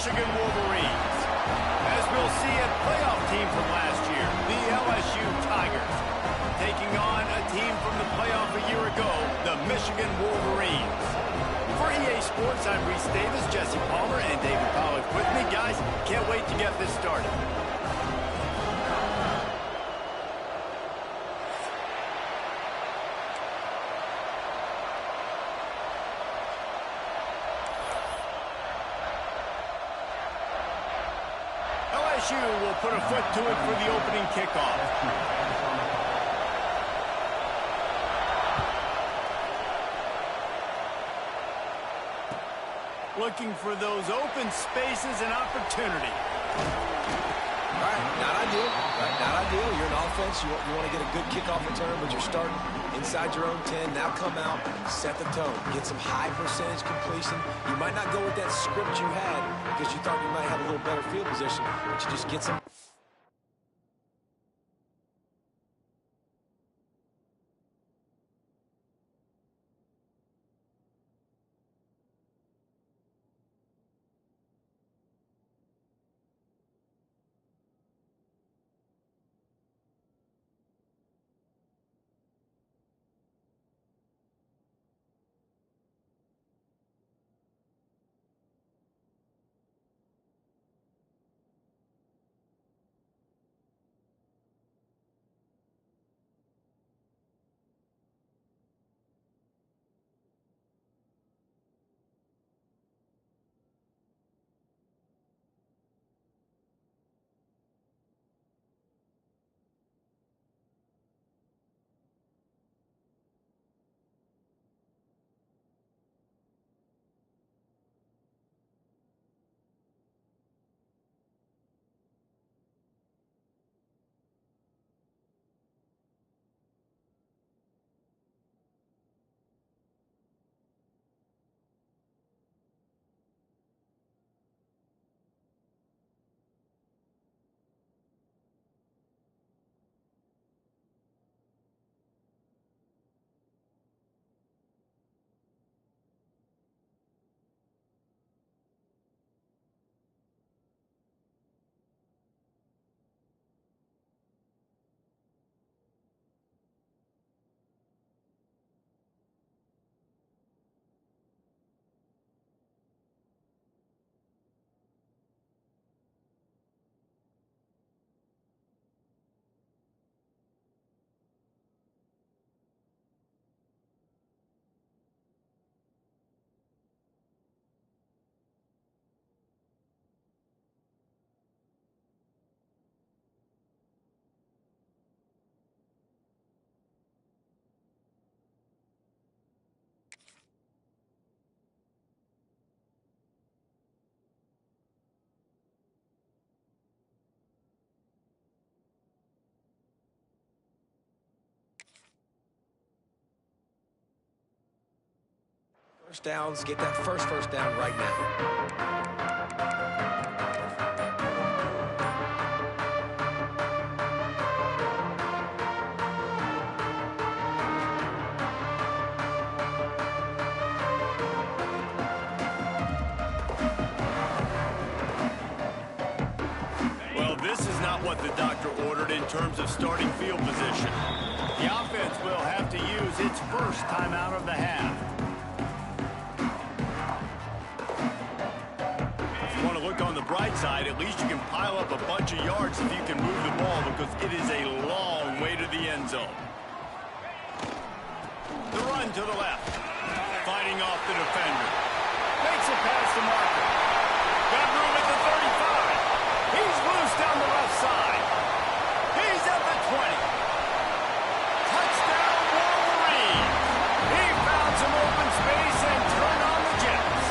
Michigan Wolverines. As we'll see, a playoff team from last year, the LSU Tigers, taking on a team from the playoff a year ago, the Michigan Wolverines. For EA Sports, I'm Reese Davis, Jesse Palmer, and David Pollock with me. Guys, can't wait to get this started. LSU will put a foot to it for the opening kickoff. Looking for those open spaces and opportunity. All right, not ideal. Right, not ideal. You're an offense. You want to get a good kickoff return, but you're starting inside your own 10. Now come out, set the tone. Get some high percentage completion. You might not go with that script you had because you thought you might have a little better field position, but you just get some. First downs, get that first down right now. Well, this is not what the doctor ordered in terms of starting field position. The offense will have to use its first timeout of the half. On the bright side, at least you can pile up a bunch of yards if you can move the ball because it is a long way to the end zone. The run to the left. Fighting off the defender. Makes it past the marker. Got room at the 35. He's loose down the left side. He's at the 20. Touchdown Wolverine. He found some open space and turned on the Jets.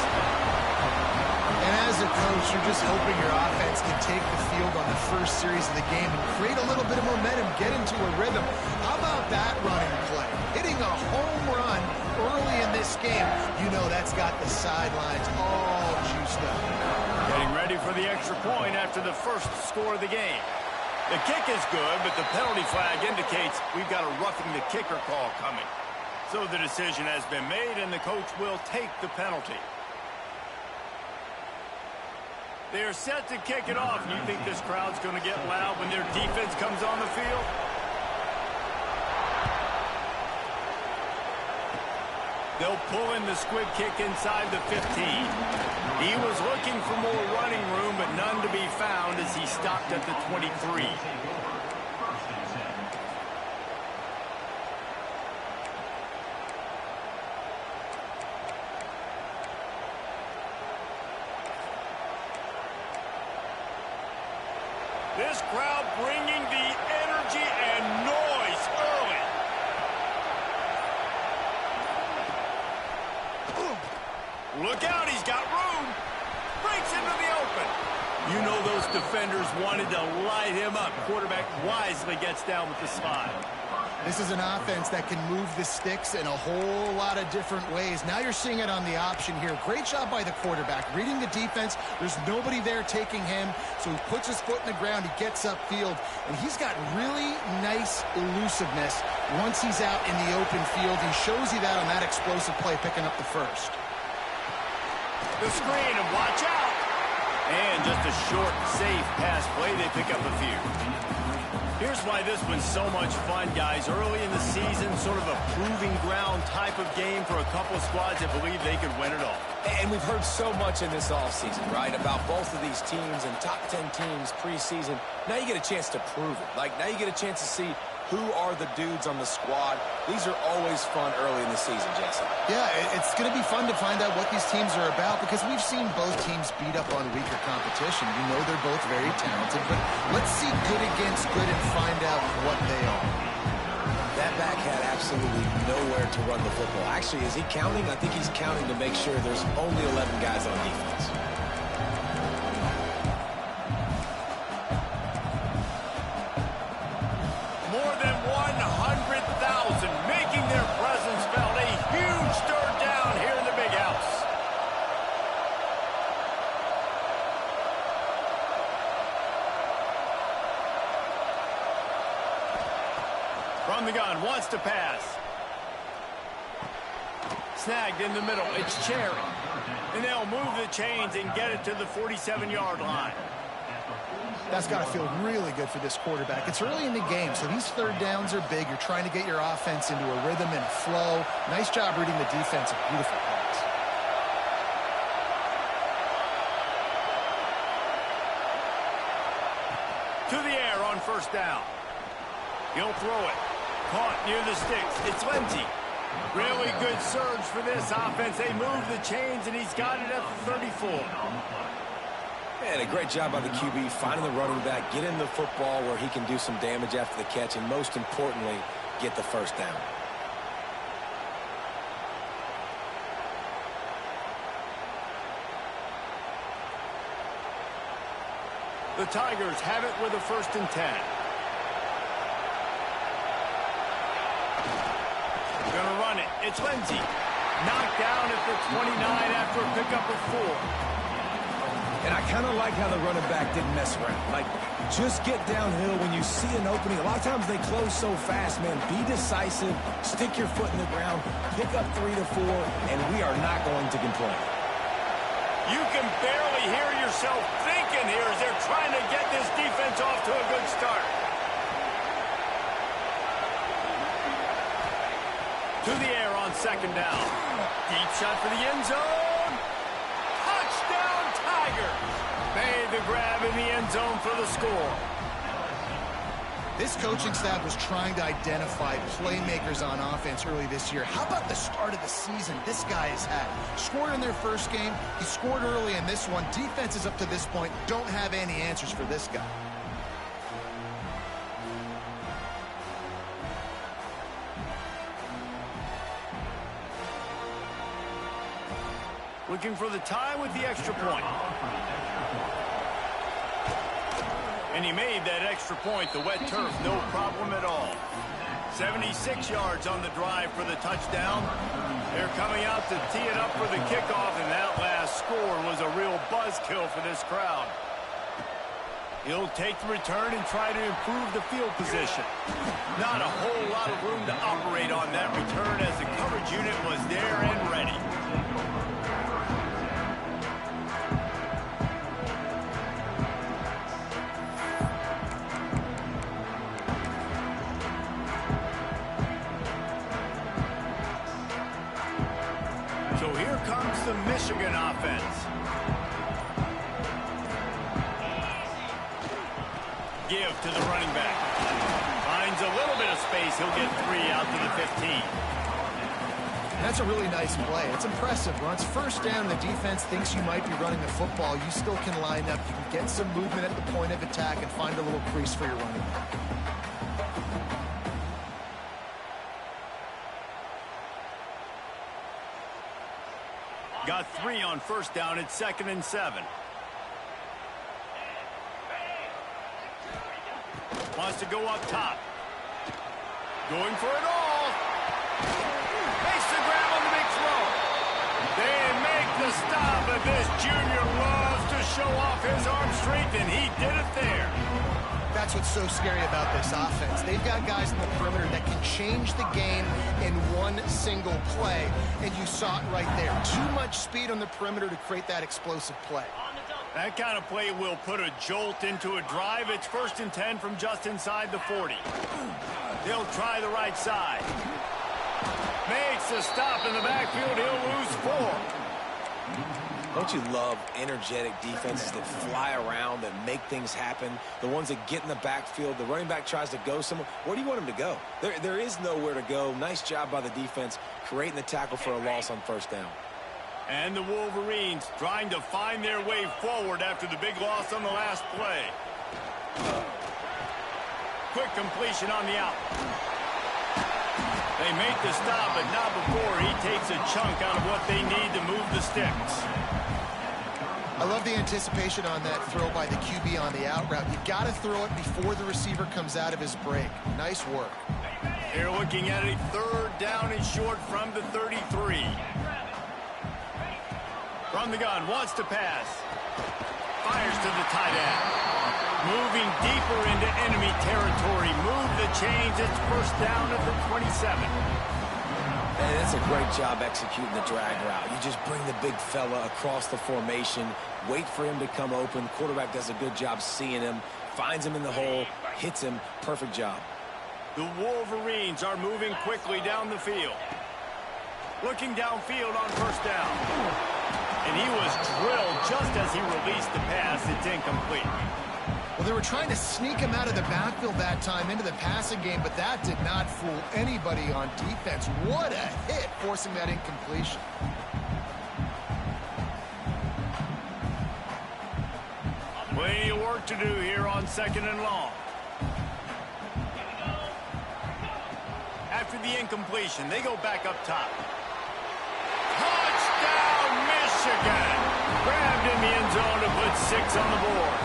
And as a coach, you're just hoping your offense can take the field on the first series of the game and create a little bit of momentum, get into a rhythm. How about that running play? Hitting a home run early in this game. You know that's got the sidelines all juiced up. Getting ready for the extra point after the first score of the game. The kick is good, but the penalty flag indicates we've got a roughing the kicker call coming. So the decision has been made, and the coach will take the penalty. They're set to kick it off. You think this crowd's going to get loud when their defense comes on the field? They'll pull in the squib kick inside the 15. He was looking for more running room, but none to be found as he stopped at the 23. This crowd bringing the energy and noise early. Look out, he's got room. Breaks into the open. You know those defenders wanted to light him up. Quarterback wisely gets down with the slide. This is an offense that can move the sticks in a whole lot of different ways. Now you're seeing it on the option here. Great job by the quarterback. Reading the defense, there's nobody there taking him, so he puts his foot in the ground, he gets upfield, and he's got really nice elusiveness once he's out in the open field. He shows you that on that explosive play, picking up the first. The screen, and watch out. And just a short, safe pass play. They pick up a few. Here's why this one's so much fun, guys. Early in the season, sort of a proving ground type of game for a couple squads that believe they could win it all. And we've heard so much in this offseason, right, about both of these teams and top 10 teams preseason. Now you get a chance to prove it. Like, now you get a chance to see who are the dudes on the squad. These are always fun early in the season, Jesse. Yeah, it's going to be fun to find out what these teams are about because we've seen both teams beat up on weaker competition. We know they're both very talented, but let's see good against good and find out what they are. That back had absolutely nowhere to run the football. Actually, is he counting? I think he's counting to make sure there's only 11 guys on defense. More than 100,000 making their presence felt. A huge third down here in the big house. From the gun, wants to pass. Snagged in the middle, it's Cherry. And they'll move the chains and get it to the 47-yard line. That's got to feel really good for this quarterback. It's early in the game, so these third downs are big. You're trying to get your offense into a rhythm and flow. Nice job reading the defense. A beautiful pass. To the air on first down. He'll throw it. Caught near the sticks. It's Lindsey. Really good surge for this offense. They move the chains, and he's got it at the 34. And a great job by the QB finding the running back, get in the football where he can do some damage after the catch, and most importantly, get the first down. The Tigers have it with a 1st and 10. Gonna run it. It's Lindsey. Knocked down at the 29 after a pickup of 4. And I kind of like how the running back didn't mess around. Like, just get downhill when you see an opening. A lot of times they close so fast, man. Be decisive, stick your foot in the ground, pick up 3 to 4, and we are not going to complain. You can barely hear yourself thinking here as they're trying to get this defense off to a good start. To the air on 2nd down. Deep shot for the end zone. Touchdown, Tigers. Made the grab in the end zone for the score. This coaching staff was trying to identify playmakers on offense early this year. How about the start of the season this guy has had? Scored in their first game. He scored early in this one. Defenses up to this point don't have any answers for this guy. Looking for the tie with the extra point. And he made that extra point. The wet turf, no problem at all. 76 yards on the drive for the touchdown. They're coming out to tee it up for the kickoff, and that last score was a real buzzkill for this crowd. He'll take the return and try to improve the field position. Not a whole lot of room to operate on that return as the coverage unit was there and ready. defense. Give to the running back. Finds a little bit of space. He'll get 3 out to the 15. That's a really nice play. It's impressive. When it's first down, the defense thinks you might be running the football. You still can line up. You can get some movement at the point of attack and find a little crease for your running back. Got 3 on first down. It's 2nd and 7. Wants to go up top. Going for it all. Makes the grab on the big throw. They make the stop, but this junior loves to show off his arm strength, and he did it there. That's what's so scary about this offense. They've got guys in the perimeter that can change the game in one single play, and you saw it right there. Too much speed on the perimeter to create that explosive play. That kind of play will put a jolt into a drive. It's 1st and 10 from just inside the 40. They'll try the right side. Makes a stop in the backfield. He'll lose 4. Don't you love energetic defenses that fly around and make things happen? The ones that get in the backfield, the running back tries to go somewhere. Where do you want him to go? There is nowhere to go. Nice job by the defense creating the tackle for a loss on first down. And the Wolverines trying to find their way forward after the big loss on the last play. Quick completion on the out. They make the stop, but not before he takes a chunk out of what they need to move the sticks. I love the anticipation on that throw by the QB on the out route. You got to throw it before the receiver comes out of his break. Nice work. They're looking at a 3rd down and short from the 33. From the gun, wants to pass. Fires to the tight end. Moving deeper into enemy territory. Move the chains. It's 1st down at the 27. And that's a great job executing the drag route. You just bring the big fella across the formation, wait for him to come open. Quarterback does a good job seeing him, finds him in the hole, hits him. Perfect job. The Wolverines are moving quickly down the field. Looking downfield on 1st down. And he was drilled just as he released the pass. It's incomplete. Well, they were trying to sneak him out of the backfield that time into the passing game, but that did not fool anybody on defense. What a hit, forcing that incompletion. Plenty of work to do here on 2nd and long. After the incompletion, they go back up top. Touchdown, Michigan! Grabbed in the end zone to put 6 on the board.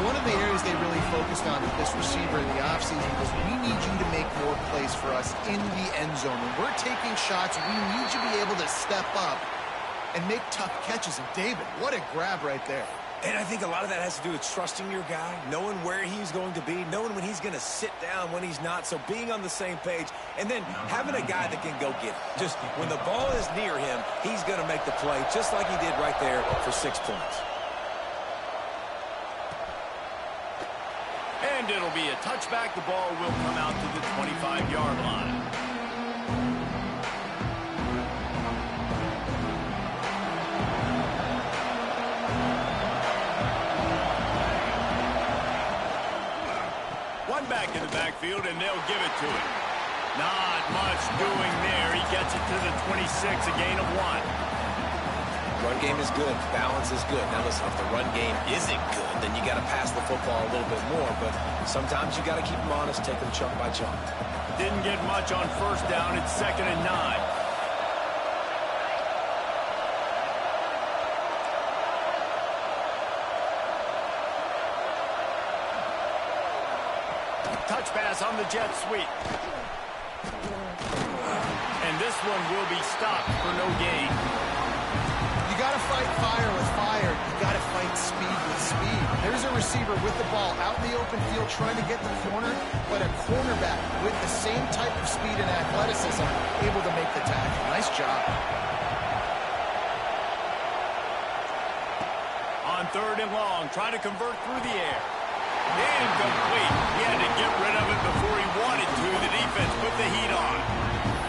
One of the areas they really focused on with this receiver in the offseason was we need you to make more plays for us in the end zone. When we're taking shots, we need you to be able to step up and make tough catches. And David, what a grab right there. And I think a lot of that has to do with trusting your guy, knowing where he's going to be, knowing when he's going to sit down, when he's not, so being on the same page, and then having a guy that can go get it. Just when the ball is near him, he's going to make the play, just like he did right there for 6 points. And it'll be a touchback. The ball will come out to the 25-yard line. One back in the backfield, and they'll give it to him. Not much doing there. He gets it to the 26, a gain of 1. Run game is good. Balance is good. Now, listen, if the run game isn't good, then you got to pass the football a little bit more. But sometimes you got to keep them honest, take them chunk by chunk. Didn't get much on 1st down. It's 2nd and 9. Touch pass on the jet sweep. And this one will be stopped for no gain. You got to fight fire with fire. You got to fight speed with speed. There's a receiver with the ball out in the open field trying to get the corner, but a cornerback with the same type of speed and athleticism able to make the tackle. Nice job. On 3rd and long, trying to convert through the air. Incomplete. He had to get rid of it before he wanted to. The defense put the heat on.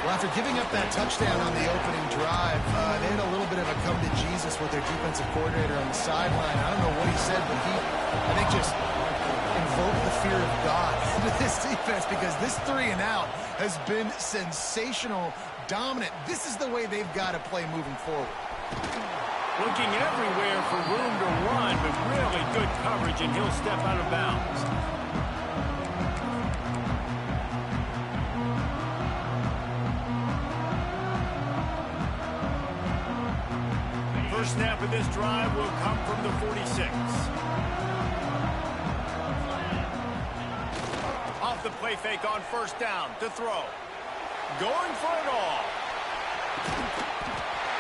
Well, after giving up that touchdown on the opening drive, they had a little bit of a come to Jesus with their defensive coordinator on the sideline. I don't know what he said, but he, I think, just invoked the fear of God into this defense, because this 3 and out has been sensational, dominant. This is the way they've got to play moving forward. Looking everywhere for room to run, but really good coverage, and he'll step out of bounds. First snap of this drive will come from the 46. Off the play fake on first down to throw. Going for it all.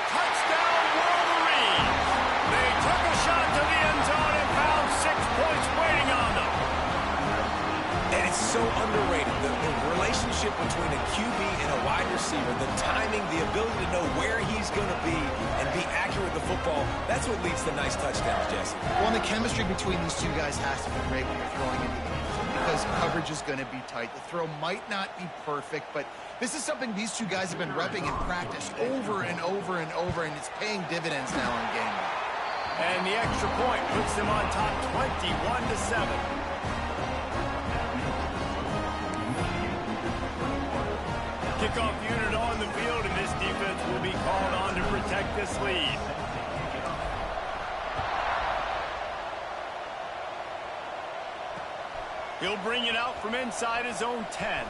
Touchdown Wolverines! They took a shot to the end zone and found 6 points waiting on them. And it's so underrated. The relationship between a QB and a wide receiver, the timing, the ability to know where he's going to be and be accurate with the football, that's what leads to nice touchdowns, Jesse. Well, and the chemistry between these two guys has to be great when you're throwing into the end zone, because coverage is going to be tight. The throw might not be perfect, but this is something these two guys have been repping in practice over and over and over, and it's paying dividends now in game day. And the extra point puts them on top 21-7. Kickoff unit on the field, and this defense will be called on to protect this lead. He'll bring it out from inside his own 10.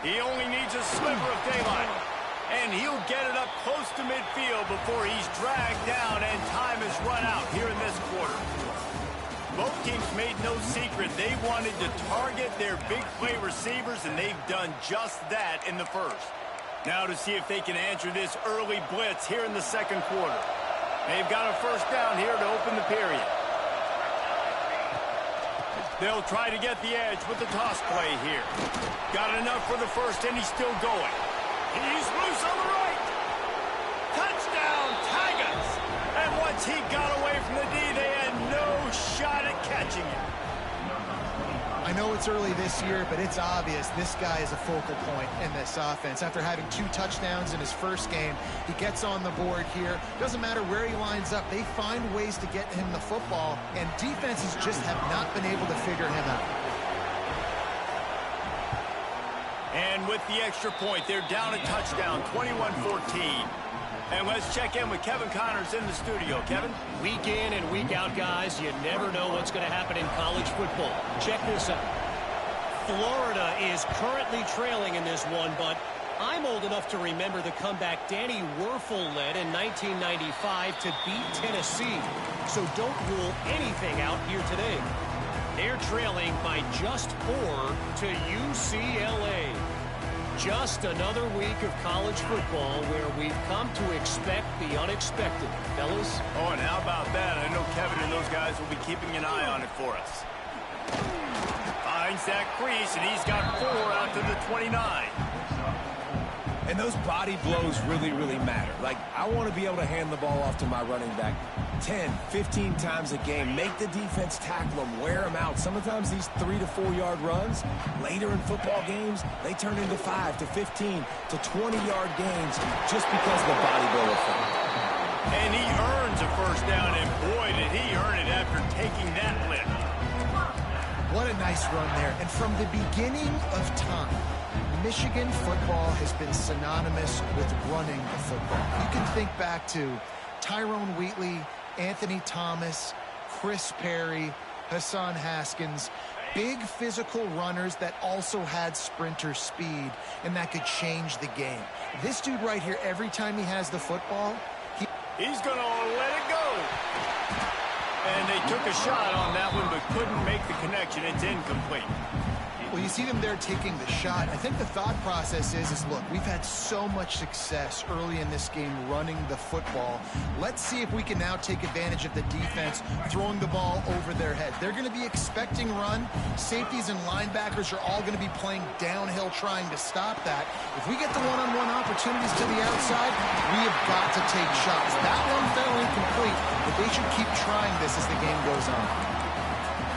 He only needs a sliver of daylight, and he'll get it up close to midfield before he's dragged down and time is run out here in this quarter. Both teams made no secret they wanted to target their big play receivers, and they've done just that in the first. Now to see if they can answer this early blitz here in the second quarter. They've got a first down here to open the period. They'll try to get the edge with the toss play here. Got enough for the first, and he's still going. He's loose on the right. Touchdown, Tigers! And once he got away from the D, they had no shot at catching him. I know it's early this year, but it's obvious this guy is a focal point in this offense. After having 2 touchdowns in his first game, he gets on the board here. Doesn't matter where he lines up, they find ways to get him the football, and defenses just have not been able to figure him out. And with the extra point, they're down a touchdown, 21-14. And let's check in with Kevin Connors in the studio. Kevin? Week in and week out, guys, you never know what's going to happen in college football. Check this out. Florida is currently trailing in this one, but I'm old enough to remember the comeback Danny Werfel led in 1995 to beat Tennessee. So don't rule anything out here today. They're trailing by just 4 to UCLA. Just another week of college football where we've come to expect the unexpected, fellas. Oh, and how about that? I know Kevin and those guys will be keeping an eye on it for us. Finds that crease, and he's got 4 out to the 29. And those body blows really, really matter. Like, I want to be able to hand the ball off to my running back 10, 15 times a game. Make the defense tackle them, wear them out. Sometimes these 3 to 4 yard runs, later in football games, they turn into 5 to 15 to 20-yard gains just because of the body blow effect. And he earns a first down, and boy, did he earn it after taking that lift. What a nice run there. And from the beginning of time, Michigan football has been synonymous with running the football. You can think back to Tyrone Wheatley, Anthony Thomas, Chris Perry, Hassan Haskins, big physical runners that also had sprinter speed, and that could change the game. This dude right here, every time he has the football, he's going to let it go. And they took a shot on that one, but couldn't make the connection. It's incomplete. Well, you see them there taking the shot. I think the thought process is look, we've had so much success early in this game running the football. Let's see if we can now take advantage of the defense throwing the ball over their head. They're going to be expecting run. Safeties and linebackers are all going to be playing downhill trying to stop that. If we get the one-on-one opportunities to the outside, we have got to take shots. That one fell incomplete, but they should keep trying this as the game goes on.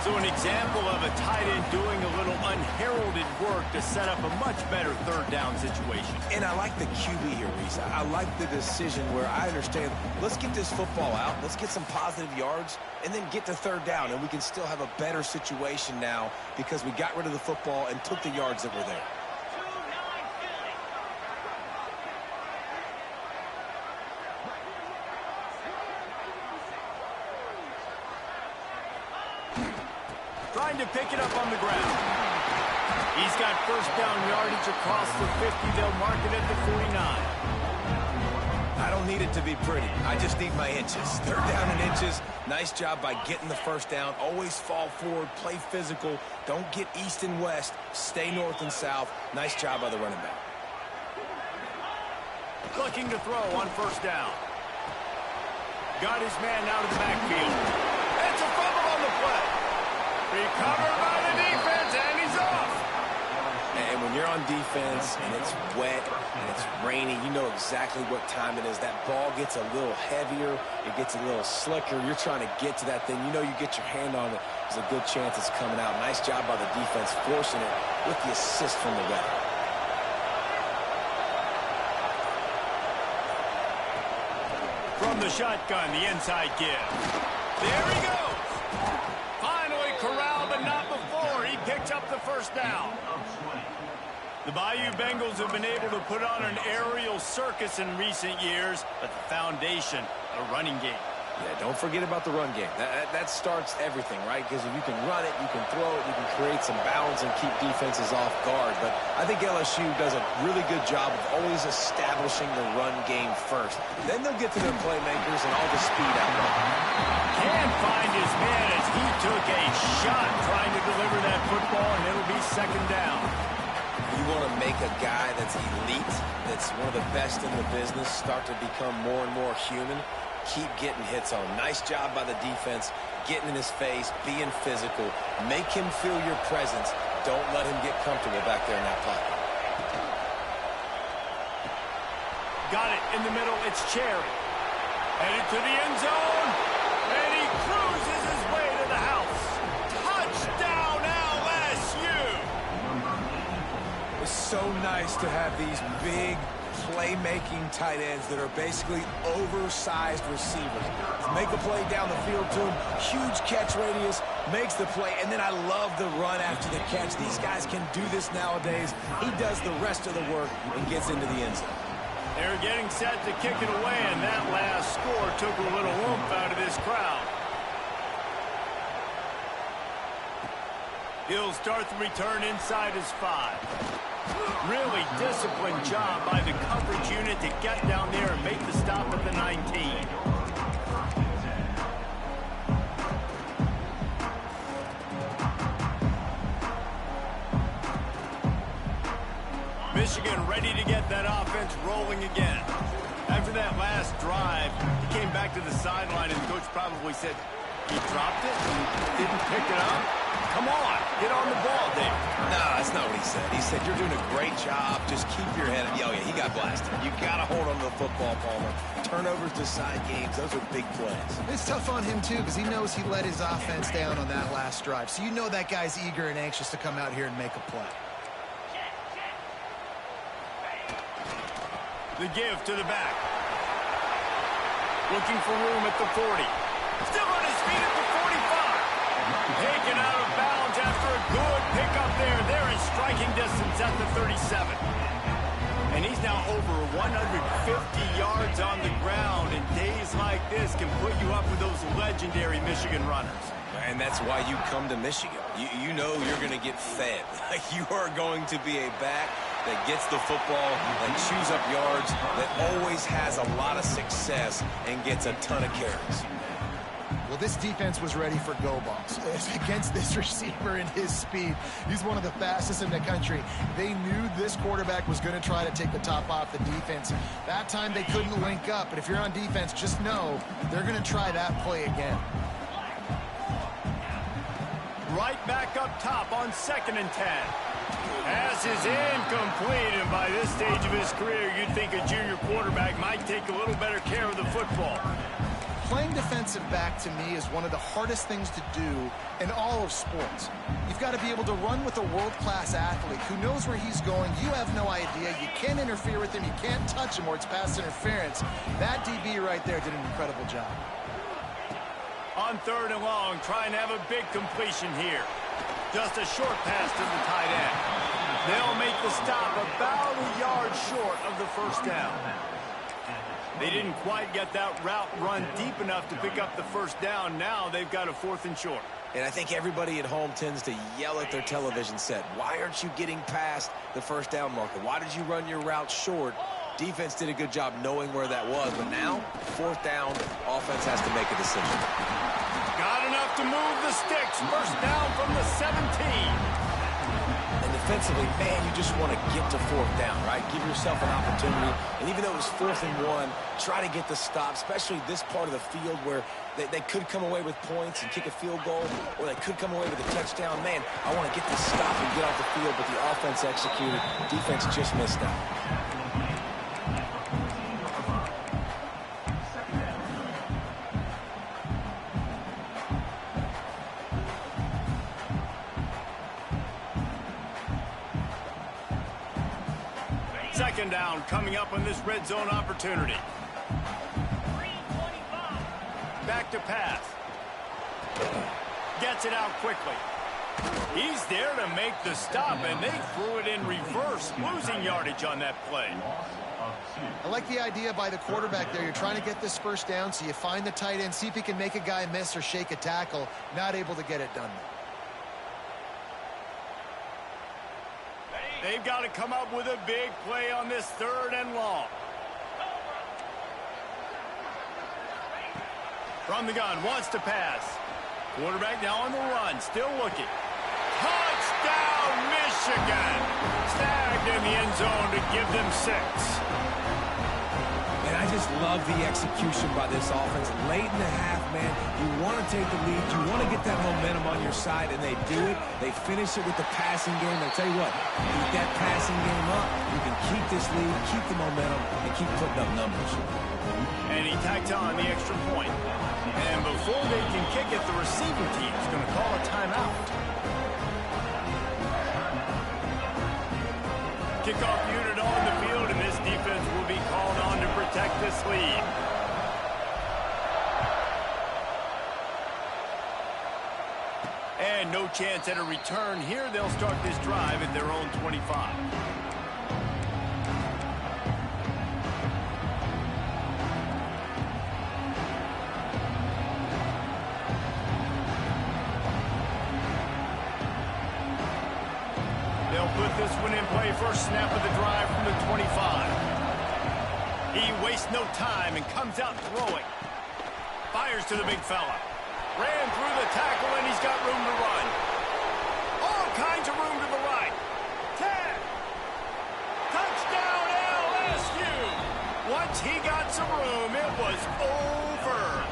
So an example of a tight end doing a little unheralded work to set up a much better third down situation. And I like the QB here, Reese. I like the decision where I understand, let's get this football out, let's get some positive yards, and then get to third down, and we can still have a better situation now because we got rid of the football and took the yards that were there. Trying to pick it up on the ground. He's got first down yardage across the 50. They'll mark it at the 49. I don't need it to be pretty. I just need my inches. Third down and inches. Nice job by getting the first down. Always fall forward, play physical. Don't get east and west. Stay north and south. Nice job by the running back. Looking to throw on first down. Got his man out of the backfield. It's a fumble on the play. Recovered by the defense, and he's off. And when you're on defense and it's wet and it's rainy, you know exactly what time it is. That ball gets a little heavier. It gets a little slicker. You're trying to get to that thing. You know you get your hand on it. There's a good chance it's coming out. Nice job by the defense forcing it with the assist from the weather. From the shotgun, the inside give. There he goes. Finally corralled, but not before. He picks up the first down. The Bayou Bengals have been able to put on an aerial circus in recent years, but the foundation, a running game. Yeah, don't forget about the run game. That starts everything, right? Because if you can run it, you can throw it, you can create some balance and keep defenses off guard. But I think LSU does a really good job of always establishing the run game first. Then they'll get to their playmakers and all the speed out there. Can't find his man as he took a shot trying to deliver that football, and it'll be second down. You want to make a guy that's elite, that's one of the best in the business, start to become more and more human. Keep getting hits on. Nice job by the defense, getting in his face, being physical. Make him feel your presence. Don't let him get comfortable back there in that pocket. Got it in the middle. It's Cherry. Headed to the end zone. And he cruises his way to the house. Touchdown, LSU! It's so nice to have these big, playmaking tight ends that are basically oversized receivers. Make a play down the field to him, huge catch radius, makes the play, and then I love the run after the catch. These guys can do this nowadays. He does the rest of the work and gets into the end zone. They're getting set to kick it away, and that last score took a little oomph out of this crowd. He'll start the return inside his 5. Really disciplined job by the coverage unit to get down there and make the stop at the 19. Michigan ready to get that offense rolling again. After that last drive, he came back to the sideline, and the coach probably said, he dropped it and didn't pick it up? Come on, get on the ball, Dave. No, that's not what he said. He said, you're doing a great job. Just keep your head up. Oh, yeah, he got blasted. You got to hold on to the football, Palmer. Turnovers decide games. Those are big plays. It's tough on him, too, because he knows he let his offense down on that last drive. So you know that guy's eager and anxious to come out here and make a play. The give to the back. Looking for room at the 40. Still on his feet at the 45. Taken out of bounds after a good pickup there. They're in striking distance at the 37. And he's now over 150 yards on the ground. And days like this can put you up with those legendary Michigan runners. And that's why you come to Michigan. You know you're going to get fed. You are going to be a back that gets the football, that chews up yards, that always has a lot of success and gets a ton of carries. Well, this defense was ready for go balls against this receiver and his speed. He's one of the fastest in the country. They knew this quarterback was going to try to take the top off the defense. That time they couldn't link up, but if you're on defense, just know they're going to try that play again. Right back up top on 2nd and 10. Pass is incomplete, and by this stage of his career, you'd think a junior quarterback might take a little better care of the football. Playing defensive back, to me, is one of the hardest things to do in all of sports. You've got to be able to run with a world-class athlete who knows where he's going. You have no idea. You can't interfere with him. You can't touch him or it's pass interference. That DB right there did an incredible job. On 3rd and long, trying to have a big completion here. Just a short pass to the tight end. They'll make the stop about a yard short of the first down. They didn't quite get that route run deep enough to pick up the first down. Now they've got a 4th and short. And I think everybody at home tends to yell at their television set. Why aren't you getting past the first down marker? Why did you run your route short? Defense did a good job knowing where that was. But now, 4th down, offense has to make a decision. Got enough to move the sticks. First down from the 17. And defensively, man, you just want to get to 4th down, right? Give yourself an opportunity. And even though it was 4th and 1, try to get the stop, especially this part of the field where they could come away with points and kick a field goal, or they could come away with a touchdown. Man, I want to get this stop and get off the field, but the offense executed. Defense just missed out. Second down coming up on this red zone opportunity. Back to pass. Gets it out quickly. He's there to make the stop, and they threw it in reverse, losing yardage on that play. I like the idea by the quarterback there. You're trying to get this first down, so you find the tight end, see if he can make a guy miss or shake a tackle. Not able to get it done. They've got to come up with a big play on this 3rd and long. From the gun, wants to pass. Quarterback now on the run, still looking. Touchdown, Michigan! Snagged in the end zone to give them 6. And I just love the execution by this offense. Late in the half, man, you want to take the lead. You want to get that momentum on your side, and they do it. They finish it with the passing game. I'll tell you what, keep that passing game up. You can keep this lead, keep the momentum, and keep putting up numbers. And he tacked on the extra point. And before they can kick it, the receiving team is going to call a timeout. Kickoff unit on the field, and this defense will be called on to protect this lead. And no chance at a return here. They'll start this drive at their own 25. Put this one in play. First snap of the drive from the 25. He wastes no time and comes out throwing. Fires to the big fella. Ran through the tackle, and he's got room to run. All kinds of room to the right. 10. Touchdown, LSU. Once he got some room, it was over.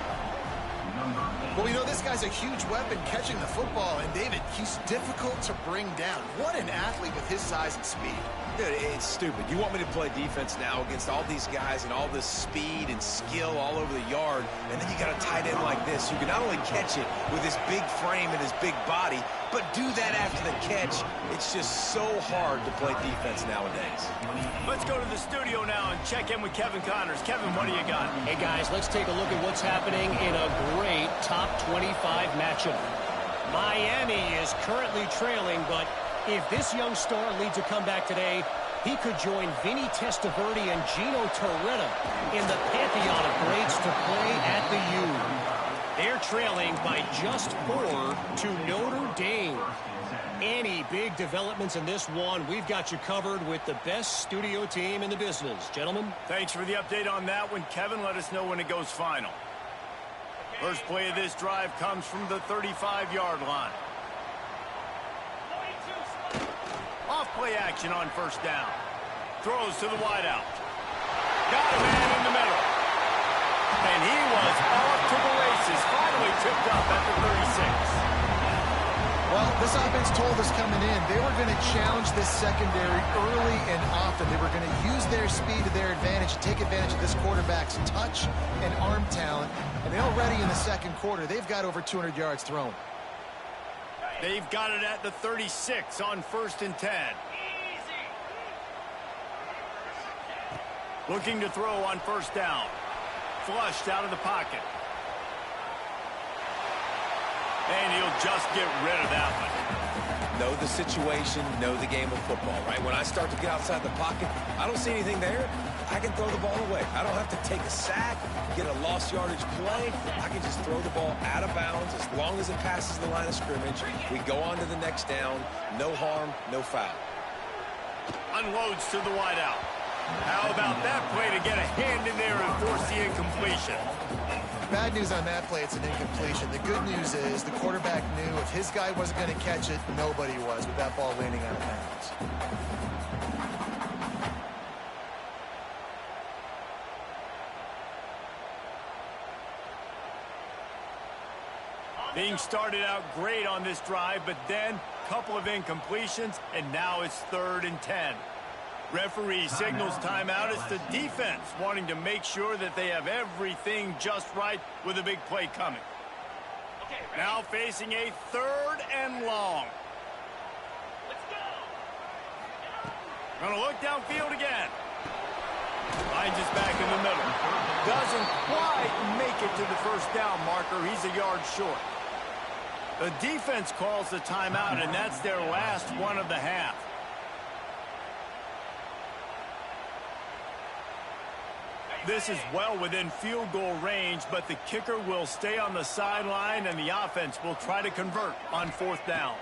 Well, we know this guy's a huge weapon catching the football, and David, he's difficult to bring down. What an athlete with his size and speed. Dude, it's stupid. You want me to play defense now against all these guys and all this speed and skill all over the yard, and then you got a tight end like this who can not only catch it with his big frame and his big body, but do that after the catch. It's just so hard to play defense nowadays. Let's go to the studio now and check in with Kevin Connors. Kevin, what do you got? Hey, guys, let's take a look at what's happening in a great top 25 matchup. Miami is currently trailing, but if this young star leads a comeback today, he could join Vinny Testaverde and Gino Torretta in the pantheon of greats to play at the U. They're trailing by just 4 to Notre Dame. Any big developments in this one, we've got you covered with the best studio team in the business. Gentlemen. Thanks for the update on that one, Kevin. Let us know when it goes final. First play of this drive comes from the 35-yard line. Off play action on first down. Throws to the wideout. Got a man in the middle. And he was off to the races. Finally tipped up at the 36. Well, this offense told us coming in they were going to challenge this secondary early and often. They were going to use their speed to their advantage, take advantage of this quarterback's touch and arm talent. And already in the second quarter, they've got over 200 yards thrown. They've got it at the 36 on 1st and 10. Looking to throw on 1st down. Flushed out of the pocket. And he'll just get rid of that one. Know the situation, know the game of football, right? When I start to get outside the pocket, I don't see anything there. I can throw the ball away. I don't have to take a sack, get a lost yardage play. I can just throw the ball out of bounds as long as it passes the line of scrimmage. We go on to the next down. No harm, no foul. Unloads to the wideout. How about that play to get a hand in there and force the incompletion? Bad news on that play, it's an incompletion. The good news is the quarterback knew if his guy wasn't going to catch it, nobody was with that ball landing out of bounds. Being started out great on this drive, but then a couple of incompletions, and now it's 3rd and 10. Referee signals timeout. It's the defense wanting to make sure that they have everything just right with a big play coming. Now facing a 3rd and long. Gonna look downfield again. Finds us back in the middle. Doesn't quite make it to the 1st down marker. He's a yard short. The defense calls the timeout, and that's their last one of the half. This is well within field goal range, but the kicker will stay on the sideline, and the offense will try to convert on 4th down.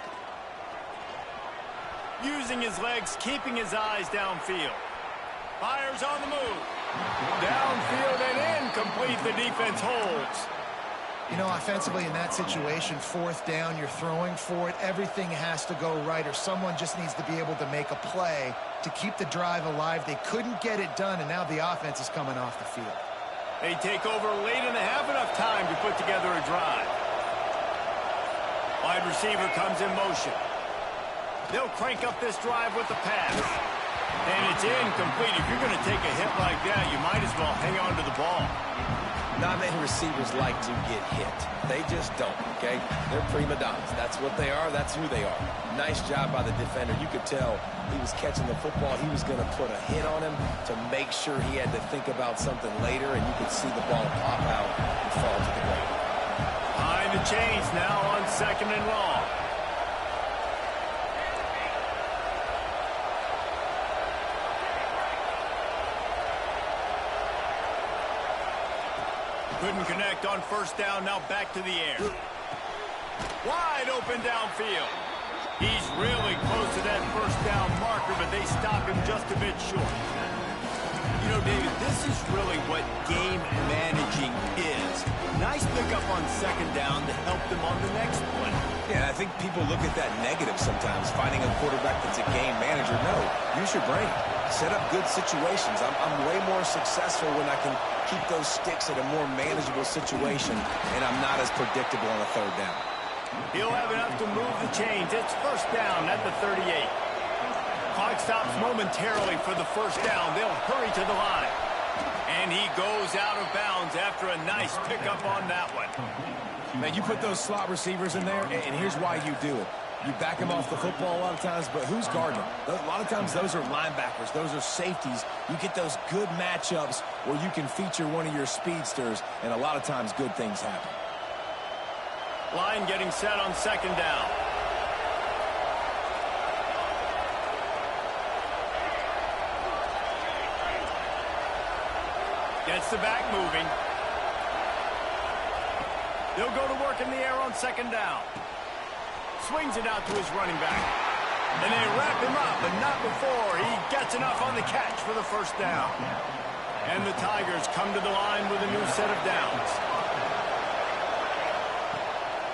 Using his legs, keeping his eyes downfield. Fires on the move. Downfield and incomplete. The defense holds. You know, offensively in that situation, 4th down, you're throwing for it. Everything has to go right, or someone just needs to be able to make a play to keep the drive alive. They couldn't get it done, and now the offense is coming off the field. They take over late in the half, enough time to put together a drive. Wide receiver comes in motion. They'll crank up this drive with the pass. And it's incomplete. If you're going to take a hit like that, you might as well hang on to the ball. Not many receivers like to get hit. They just don't, okay? They're prima donnas. That's what they are. That's who they are. Nice job by the defender. You could tell he was catching the football. He was going to put a hit on him to make sure he had to think about something later, and you could see the ball pop out and fall to the ground. Behind the chains now on 2nd and long. Couldn't connect on 1st down, now back to the air. Wide open downfield. He's really close to that 1st down marker, but they stop him just a bit short. You know, David, this is really what game managing is. Nice pickup on 2nd down to help them on the next play. Yeah, I think people look at that negative sometimes, finding a quarterback that's a game manager. No, use your brain. Set up good situations. I'm way more successful when I can keep those sticks at a more manageable situation, and I'm not as predictable on a 3rd down. He'll have enough to move the chains. It's 1st down at the 38. Clock stops momentarily for the 1st down. They'll hurry to the line. And he goes out of bounds after a nice pickup on that one. Man, you put those slot receivers in there, and here's why you do it. You back them off the football a lot of times, but who's guarding them? A lot of times those are linebackers. Those are safeties. You get those good matchups where you can feature one of your speedsters, and a lot of times good things happen. Line getting set on 2nd down. Gets the back moving. They'll go to work in the air on 2nd down. Swings it out to his running back. And they wrap him up, but not before he gets enough on the catch for the 1st down. And the Tigers come to the line with a new set of downs.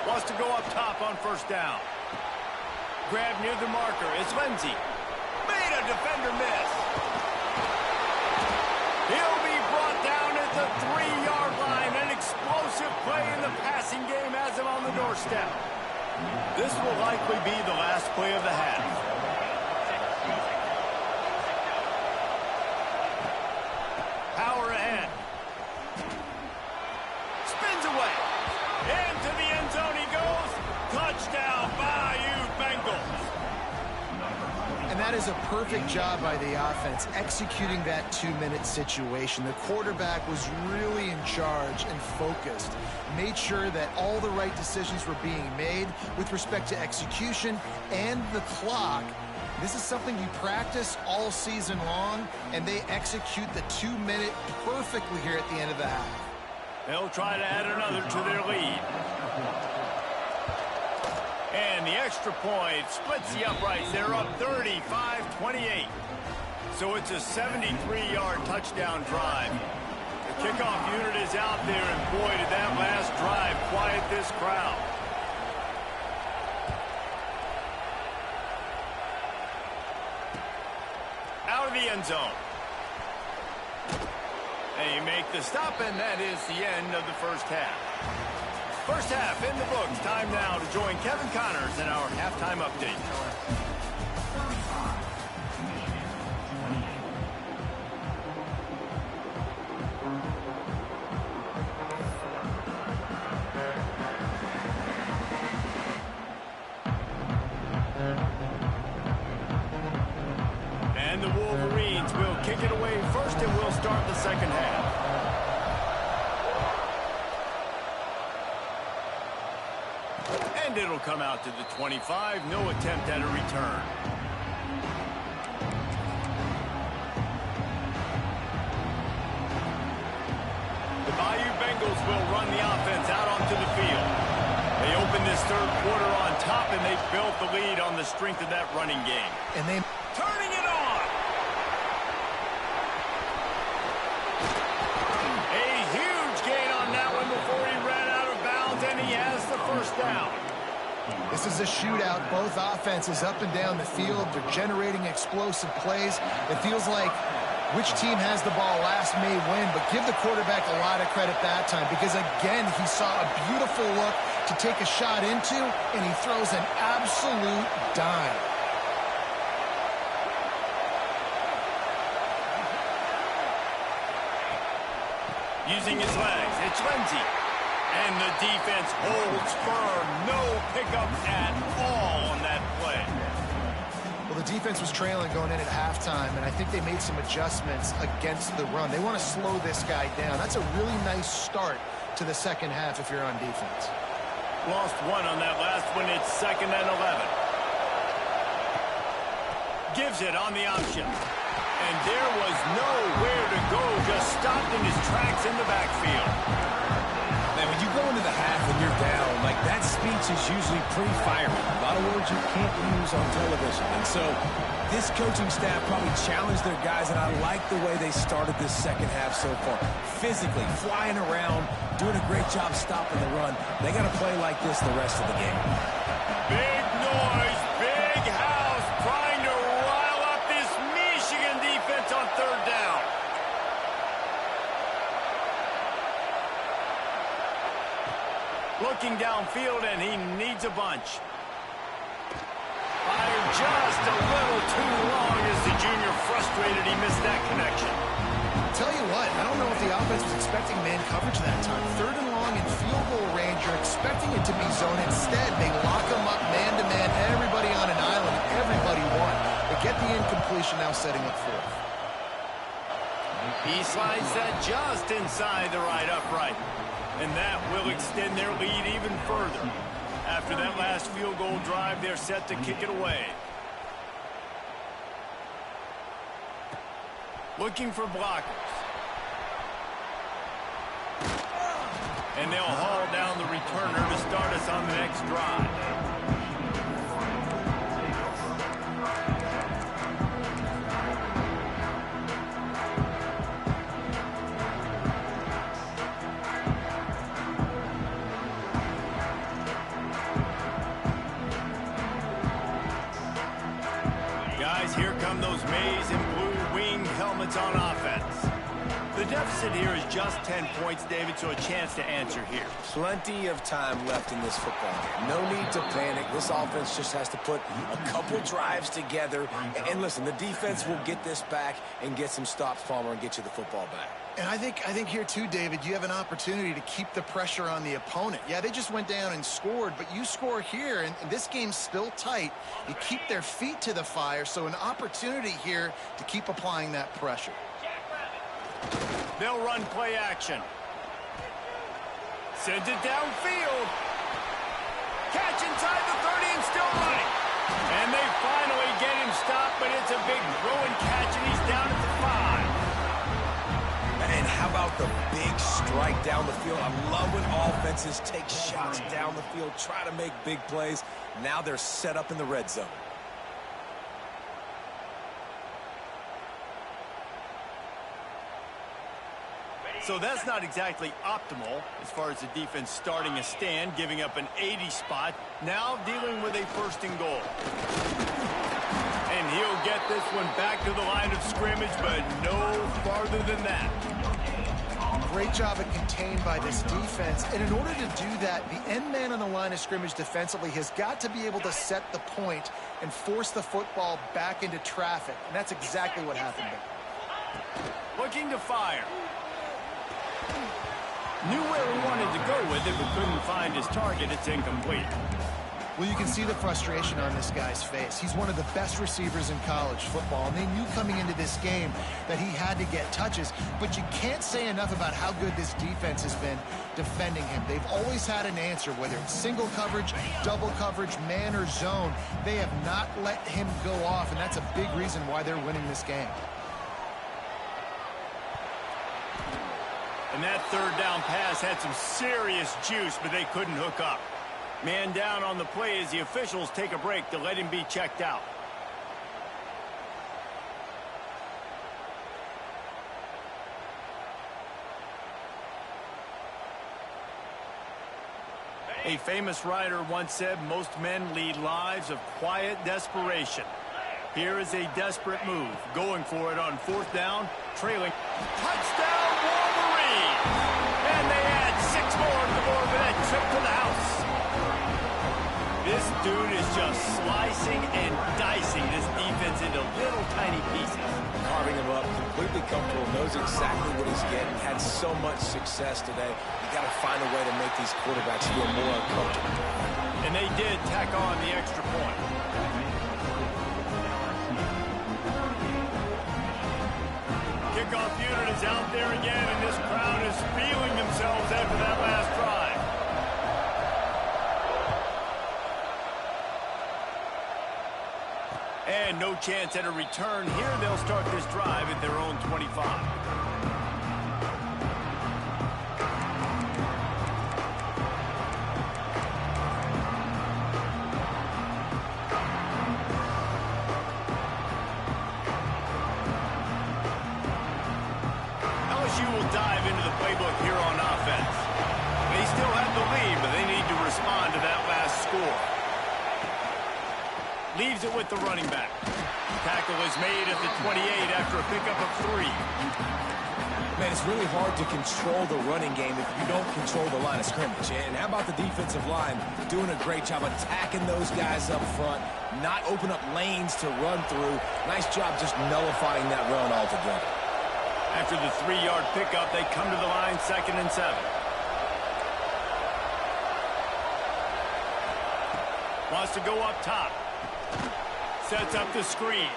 Wants to go up top on 1st down. Grab near the marker. It's Lindsey. Made a defender miss. He'll be brought down at the 3-yard line. An explosive play in the passing game has him on the doorstep. This will likely be the last play of the half. Power ahead. Spins That is a perfect job by the offense, executing that 2-minute situation. The quarterback was really in charge and focused, made sure that all the right decisions were being made with respect to execution and the clock. This is something you practice all season long, and they execute the 2-minute perfectly here at the end of the half. They'll try to add another to their lead. And the extra point splits the uprights. They're up 35-28. So it's a 73-yard touchdown drive. The kickoff unit is out there, and boy, did that last drive quiet this crowd. Out of the end zone. They make the stop, and that is the end of the first half. First half in the books. Time now to join Kevin Connors in our halftime update. And the Wolverines will kick it away first, and we'll start the second half. And it'll come out to the 25. No attempt at a return. The Bayou Bengals will run the offense out onto the field. They open this third quarter on top, and they built the lead on the strength of that running game. And they Turning it on. A huge gain on that one before he ran out of bounds, and he has the first down. This is a shootout. Both offenses up and down the field. They're generating explosive plays. It feels like which team has the ball last may win, but give the quarterback a lot of credit that time because, again, he saw a beautiful look to take a shot into, and he throws an absolute dime. Using his legs, it's Lindsey. And the defense holds firm. No pickup at all on that play. Well, the defense was trailing going in at halftime, and I think they made some adjustments against the run. They want to slow this guy down. That's a really nice start to the second half if you're on defense. Lost one on that last one. It's 2nd and 11. Gives it on the option. And there was nowhere to go. Just stopped in his tracks in the backfield. Man, when you go into the half and you're down, like that speech is usually pretty fiery. A lot of words you can't use on television. And so this coaching staff probably challenged their guys, and I like the way they started this second half so far. Physically, flying around, doing a great job stopping the run. They got to play like this the rest of the game. Big noise, big house, trying to rile up this Michigan defense on third down. Looking downfield, and he needs a bunch. Fired just a little too long as the junior frustrated. He missed that connection. Tell you what, I don't know if the offense was expecting man coverage that time. 3rd and long in field goal range, you're expecting it to be zone. Instead, they lock them up man-to-man, everybody on an island, everybody won. They get the incompletion, now setting up 4th. He slides that just inside the right upright. And that will extend their lead even further. After that last field goal drive, they're set to kick it away. Looking for blockers. And they'll haul down the returner to start us on the next drive. Guys, here come those maize and blue wing helmets on offense. The deficit here is just 10 points, David, so a chance to answer here. Plenty of time left in this football game. No need to panic. This offense just has to put a couple drives together. And listen, the defense will get this back and get some stops, Palmer, and get you the football back. And I think here too, David, you have an opportunity to keep the pressure on the opponent. Yeah, they just went down and scored, but you score here, and this game's still tight. You keep their feet to the fire, so an opportunity here to keep applying that pressure. They'll run play action. Sends it downfield. Catch inside the 30 and still running. And they finally get him stopped, but it's a big throwing catch, and he's down at the 5. And how about the big strike down the field? I love when offenses take shots down the field, try to make big plays. Now they're set up in the red zone. So that's not exactly optimal as far as the defense starting a stand, giving up an 80 spot. Now dealing with a first and goal. And he'll get this one back to the line of scrimmage, but no farther than that. Great job at contained by this defense. And in order to do that, the end man on the line of scrimmage defensively has got to be able to set the point and force the football back into traffic. And that's exactly what happened there. Looking to fire. Knew where he wanted to go with it, but couldn't find his target. It's incomplete. Well, you can see the frustration on this guy's face. He's one of the best receivers in college football, and they knew coming into this game that he had to get touches, but you can't say enough about how good this defense has been defending him. They've always had an answer, whether it's single coverage, double coverage, man or zone. They have not let him go off, and that's a big reason why they're winning this game. And that third down pass had some serious juice, but they couldn't hook up. Man down on the play as the officials take a break to let him be checked out. A famous writer once said, most men lead lives of quiet desperation. Here is a desperate move, going for it on fourth down, trailing. Touchdown, Wolverine! And they add 6 more to the board with that trip to the house. This dude is just slicing and dicing this defense into little tiny pieces. Carving him up, completely comfortable, knows exactly what he's getting, had so much success today. You got to find a way to make these quarterbacks feel more uncomfortable. And they did tack on the extra point. Kickoff unit is out there again, and this crowd is feeling themselves after that last drive. And no chance at a return here. They'll start this drive at their own 25. LSU will dive into the playbook here on offense. They still have the lead, but they need to respond to that last score. Leaves it with the running back. Tackle is made at the 28 after a pickup of 3. Man, it's really hard to control the running game if you don't control the line of scrimmage. And how about the defensive line doing a great job attacking those guys up front, not open up lanes to run through. Nice job just nullifying that run altogether. After the 3-yard pickup, they come to the line 2nd and 7. Wants to go up top. Sets up the screen.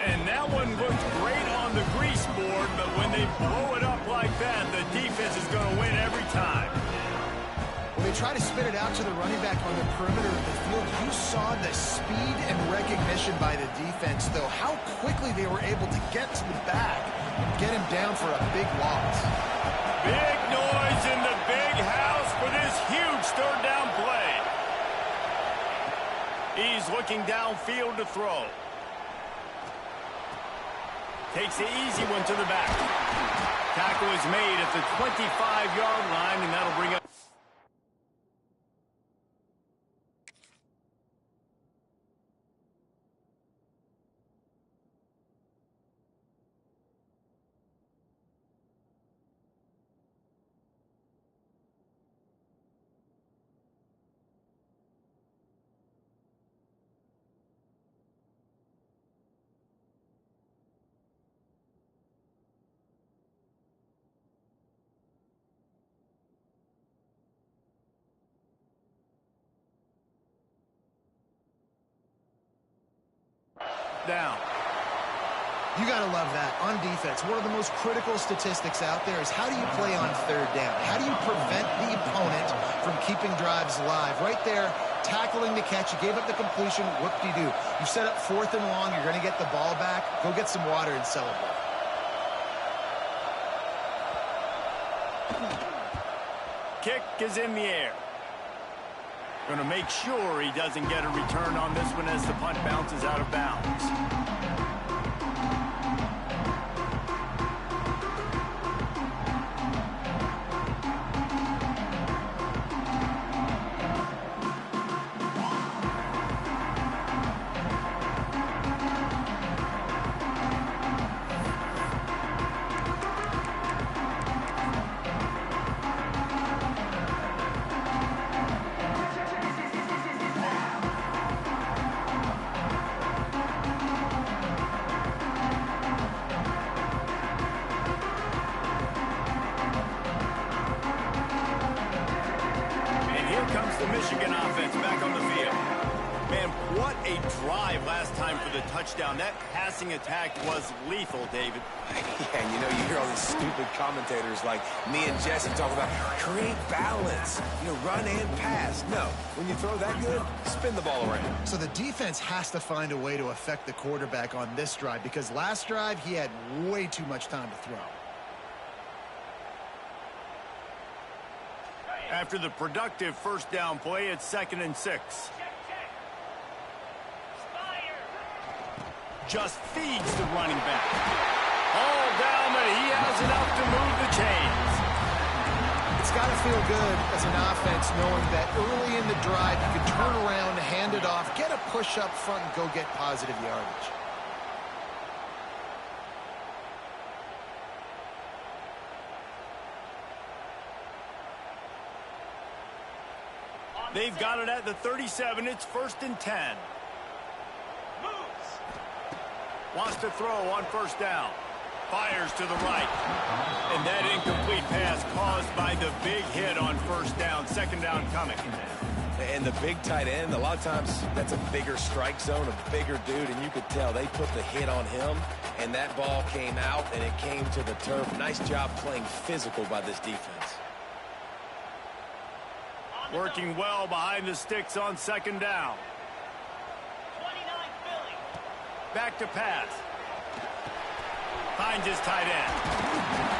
And that one looked great on the grease board, but when they blow it up like that, the defense is going to win every time. When they try to spit it out to the running back on the perimeter of the field, you saw the speed and recognition by the defense, though, how quickly they were able to get to the back and get him down for a big loss. Big noise in the big house for this huge third down play. He's looking downfield to throw. Takes the easy one to the back. Tackle is made at the 25-yard line, and that'll bring up. down. You got to love that. On defense, one of the most critical statistics out there is how do you play on third down? How do you prevent the opponent from keeping drives alive? Right there, tackling the catch. You gave up the completion. Whoop-de-doo. You set up 4th and long. You're going to get the ball back. Go get some water and celebrate. Kick is in the air. Going to make sure he doesn't get a return on this one as the punt bounces out of bounds. The Michigan offense back on the field. Man, what a drive last time for the touchdown. That passing attack was lethal, David. Yeah, and you know, you hear all these stupid commentators like me and Jesse talk about create balance, run and pass. No, when you throw that good, spin the ball around. So the defense has to find a way to affect the quarterback on this drive because last drive he had way too much time to throw. After the productive first down play, it's 2nd and 6. Just feeds the running back. All down, but he has enough to move the chains. It's got to feel good as an offense knowing that early in the drive you can turn around, hand it off, get a push up front, and go get positive yardage. They've got it at the 37. It's 1st and 10. Moves. Wants to throw on 1st down. Fires to the right. And that incomplete pass caused by the big hit on 1st down. 2nd down coming. And the big tight end, a lot of times that's a bigger strike zone, a bigger dude, and you could tell they put the hit on him, and that ball came out, and it came to the turf. Nice job playing physical by this defense. Working well behind the sticks on 2nd down. 29 Philly. Back to pass. Finds his tight end.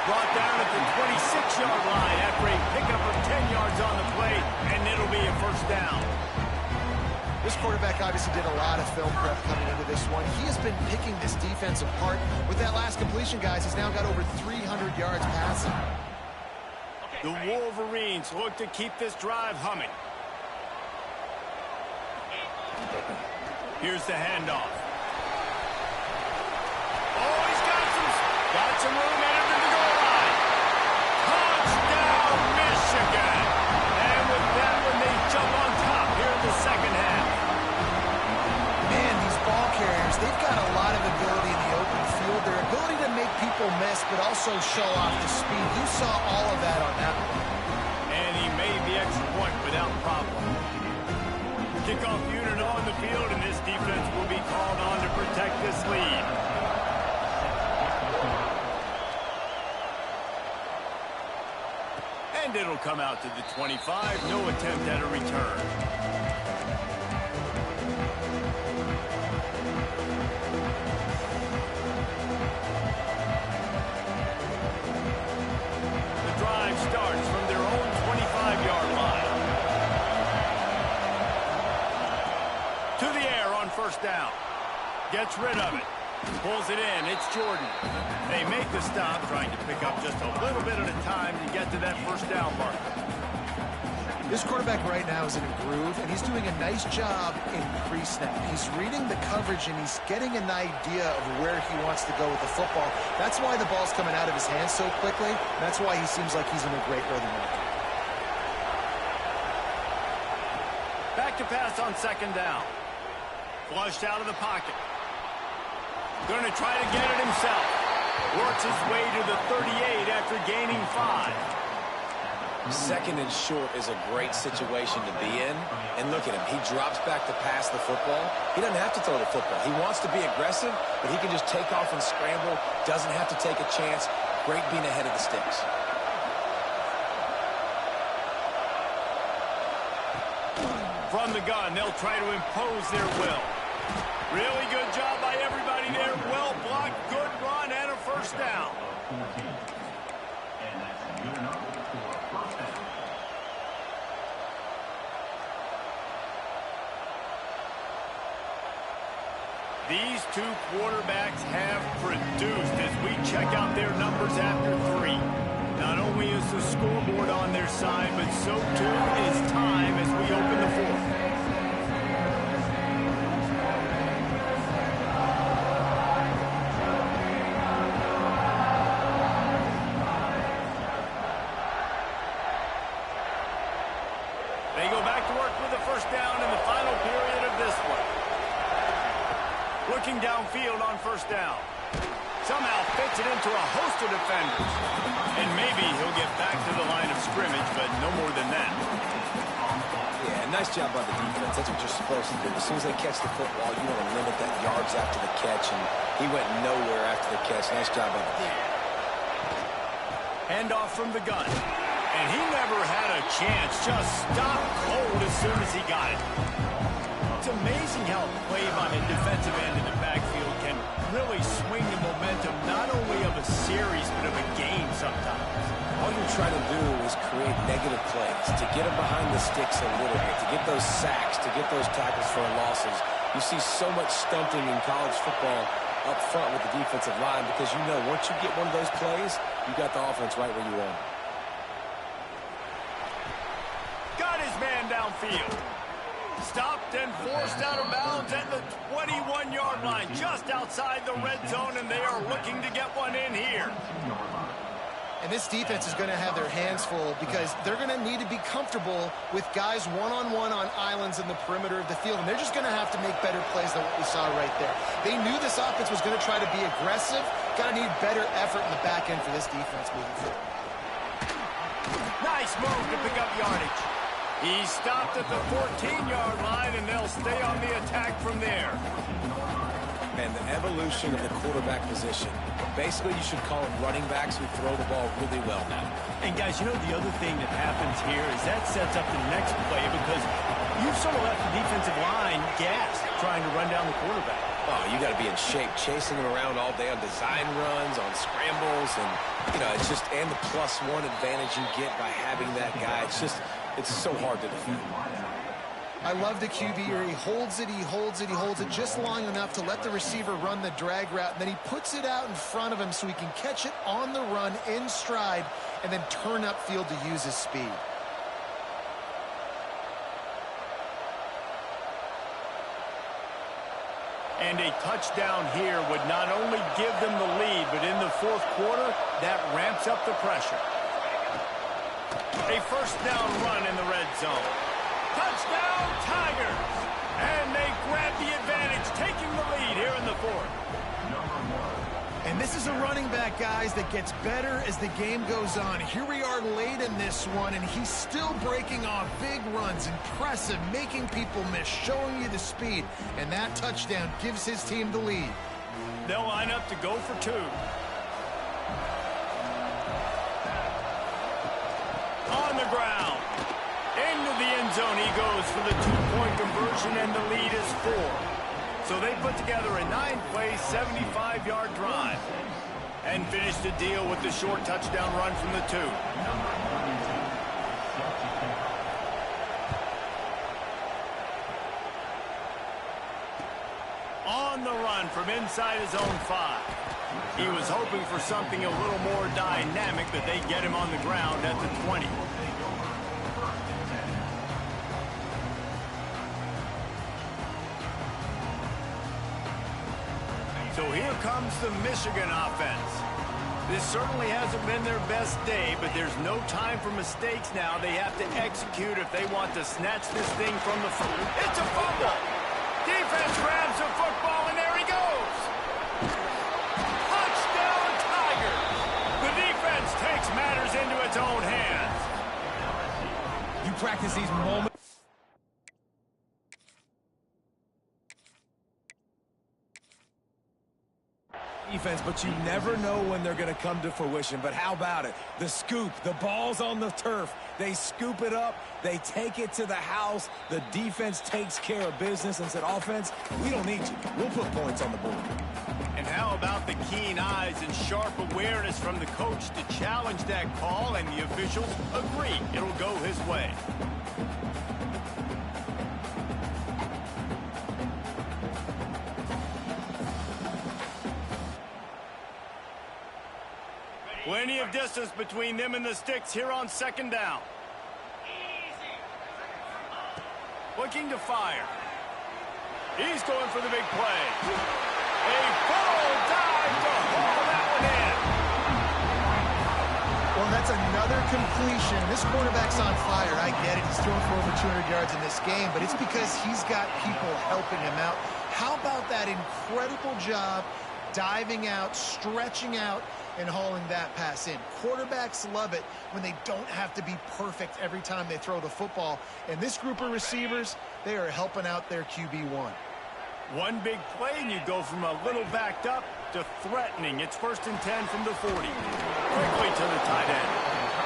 Brought down at the 26-yard line after a pickup of 10 yards on the play, and it'll be a 1st down. This quarterback obviously did a lot of film prep coming into this one. He has been picking this defense apart. With that last completion, guys, he's now got over 300 yards passing. The Wolverines look to keep this drive humming. Here's the handoff. Oh, he's got some room headed to the goal line. Touchdown, Michigan. And with that one, they jump on top here in the 2nd half. Man, these ball carriers, they've got a lot of ability in the open field. Their ability to make people miss, but also show off the speed. You saw all of that on that one. And he made the extra point without problem. Kickoff unit on the field, and this defense will be called on to protect this lead. And it'll come out to the 25. No attempt at a return. Starts from their own 25-yard line. To the air on 1st down. Gets rid of it. Pulls it in. It's Jordan. They make the stop, trying to pick up just a little bit at a time to get to that 1st down mark. This quarterback right now is in a groove, and he's doing a nice job in pre-snap. He's reading the coverage, and he's getting an idea of where he wants to go with the football. That's why the ball's coming out of his hands so quickly. That's why he seems like he's in a great rhythm right now. Back to pass on 2nd down. Flushed out of the pocket. Going to try to get it himself. Works his way to the 38 after gaining 5. Second and short is a great situation to be in. And look at him. He drops back to pass the football. He doesn't have to throw the football. He wants to be aggressive, but he can just take off and scramble. Doesn't have to take a chance. Great being ahead of the sticks. From the gun, they'll try to impose their will. Really good job by everybody there. Well blocked, good run, and a first down. These two quarterbacks have produced as we check out their numbers after 3. Not only is the scoreboard on their side, but so too is time as we open the 4th. They go back to work with the first down in the final period of this one. Looking downfield on first down. Somehow fits it into a host of defenders. And maybe he'll get back to the line of scrimmage, but no more than that. Yeah, nice job by the defense. That's what you're supposed to do. As soon as they catch the football, you want to limit that yards after the catch, and he went nowhere after the catch. Nice job by the defense. Handoff from the gun. And he never had a chance. Just stopped cold as soon as he got it. It's amazing how a play by a defensive end in the backfield can really swing the momentum not only of a series but of a game sometimes. All you're trying to do is create negative plays, to get them behind the sticks a little bit, to get those sacks, to get those tackles for losses. You see so much stunting in college football up front with the defensive line because you know once you get one of those plays, you got the offense right where you want it. Got his man downfield. Stopped and forced out of bounds at the 21-yard line, just outside the red zone, and they are looking to get one in here. And this defense is going to have their hands full because they're going to need to be comfortable with guys one-on-one on islands in the perimeter of the field, and they're just going to have to make better plays than what we saw right there. They knew this offense was going to try to be aggressive. Got to need better effort in the back end for this defense moving forward. Nice move to pick up yardage. He stopped at the 14-yard line, and they'll stay on the attack from there. And the evolution of the quarterback position. Basically, you should call them running backs who throw the ball really well now. And, guys, you know the other thing that happens here is that sets up the next play because you've sort of left the defensive line gassed trying to run down the quarterback. Oh, you got to be in shape, chasing him around all day on design runs, on scrambles, and, you know, it's just, and the +1 advantage you get by having that guy. It's just, it's so hard to defend. I love the QB here. He holds it, he holds it, he holds it just long enough to let the receiver run the drag route, and then he puts it out in front of him so he can catch it on the run in stride and then turn upfield to use his speed. And a touchdown here would not only give them the lead, but in the 4th quarter, that ramps up the pressure. A first down run in the red zone. Touchdown, Tigers! And they grab the advantage, taking the lead here in the 4th. And this is a running back, guys, that gets better as the game goes on. Here we are late in this one, and he's still breaking off big runs. Impressive, making people miss, showing you the speed. And that touchdown gives his team the lead. They'll line up to go for 2. On the ground. Into the end zone he goes for the 2-point conversion, and the lead is 4. So they put together a 9-play, 75-yard drive and finish the deal with the short touchdown run from the 2. On the run from inside his own 5. He was hoping for something a little more dynamic, but they get him on the ground at the 20. So here comes the Michigan offense. This certainly hasn't been their best day, but there's no time for mistakes now. They have to execute if they want to snatch this thing from the front. It's a fumble. Defense grabs the football, and there he goes. Touchdown, Tigers. The defense takes matters into its own hands. practice these moments. Defense, but you never know when they're going to come to fruition. But how about it? The scoop, the ball's on the turf. They scoop it up. They take it to the house. The defense takes care of business and said, offense, we don't need you. We'll put points on the board. And how about the keen eyes and sharp awareness from the coach to challenge that call, and the officials agree it'll go his way. Plenty of distance between them and the sticks here on second down. Looking to fire. He's going for the big play. A full dive to haul that one in. Well, that's another completion. This quarterback's on fire. I get it. He's thrown for over 200 yards in this game, but it's because he's got people helping him out. How about that incredible job diving out, stretching out, and hauling that pass in? Quarterbacks love it when they don't have to be perfect every time they throw the football. And this group of receivers, they are helping out their QB1. One big play, and you go from a little backed up to threatening. It's 1st and 10 from the 40. Quickly to the tight end.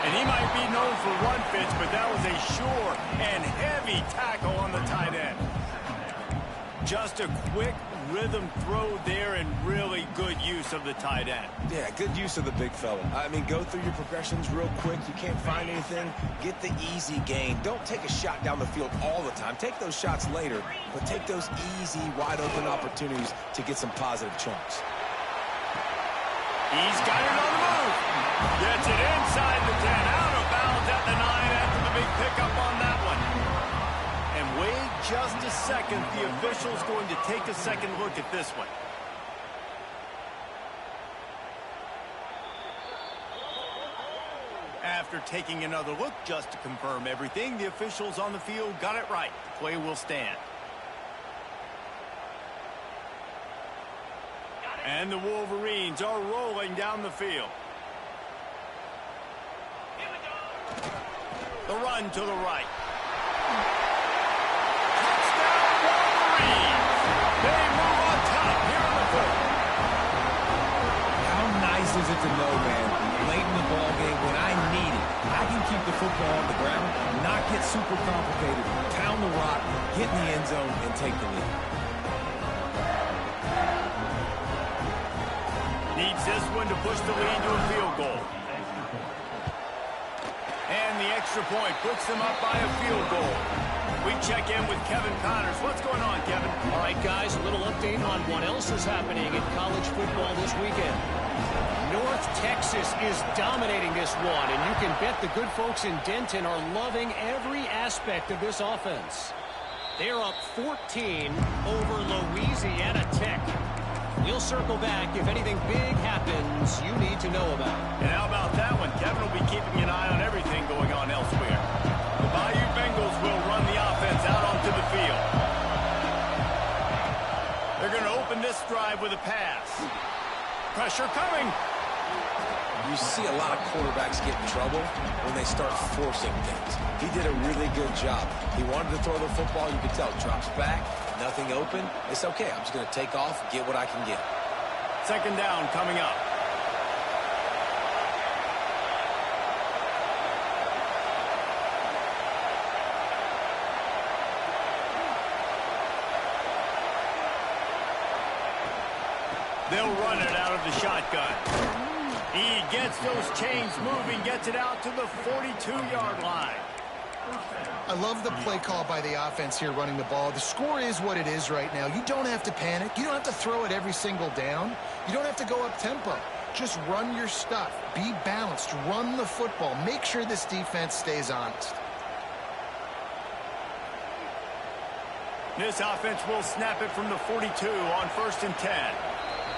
And he might be known for run fits, but that was a sure and heavy tackle on the tight end. Just a quick rhythm throw there, and really good use of the tight end. Yeah, good use of the big fella. I mean, go through your progressions real quick. You can't find anything, get the easy gain. Don't take a shot down the field all the time. Take those shots later, but take those easy, wide-open opportunities to get some positive chunks. He's got it on the move. Gets it inside the 10, out of bounds at the 9 after the big pickup on that one. And wait just a second. The official's going to take a second look at this one. After taking another look just to confirm everything, the officials on the field got it right. The play will stand. And the Wolverines are rolling down the field. The run to the right. Touchdown Wolverines! They move on top here in the fourth. How nice is it to know, man, late in the ball game when I need it, I can keep the football on the ground, not get super complicated, pound the rock, get in the end zone, and take the lead. Needs this one to push the lead to a field goal. And the extra point puts them up by a field goal. We check in with Kevin Connors. What's going on, Kevin? All right, guys, a little update on what else is happening in college football this weekend. North Texas is dominating this one, and you can bet the good folks in Denton are loving every aspect of this offense. They're up 14 over Louisiana Tech. We'll circle back if anything big happens you need to know about. And how about that one? Kevin will be keeping an eye on everything going on elsewhere. The Bayou Bengals will run the offense out onto the field. They're going to open this drive with a pass. Pressure coming. You see a lot of quarterbacks get in trouble when they start forcing things. He did a really good job. He wanted to throw the football. You could tell. Drops back, nothing open. It's okay. I'm just going to take off, get what I can get. Second down coming up. They'll run it out of the shotgun. He gets those chains moving, gets it out to the 42-yard line. I love the play call by the offense here running the ball. The score is what it is right now. You don't have to panic. You don't have to throw it every single down. You don't have to go up tempo. Just run your stuff. Be balanced. Run the football. Make sure this defense stays honest. This offense will snap it from the 42 on 1st and 10.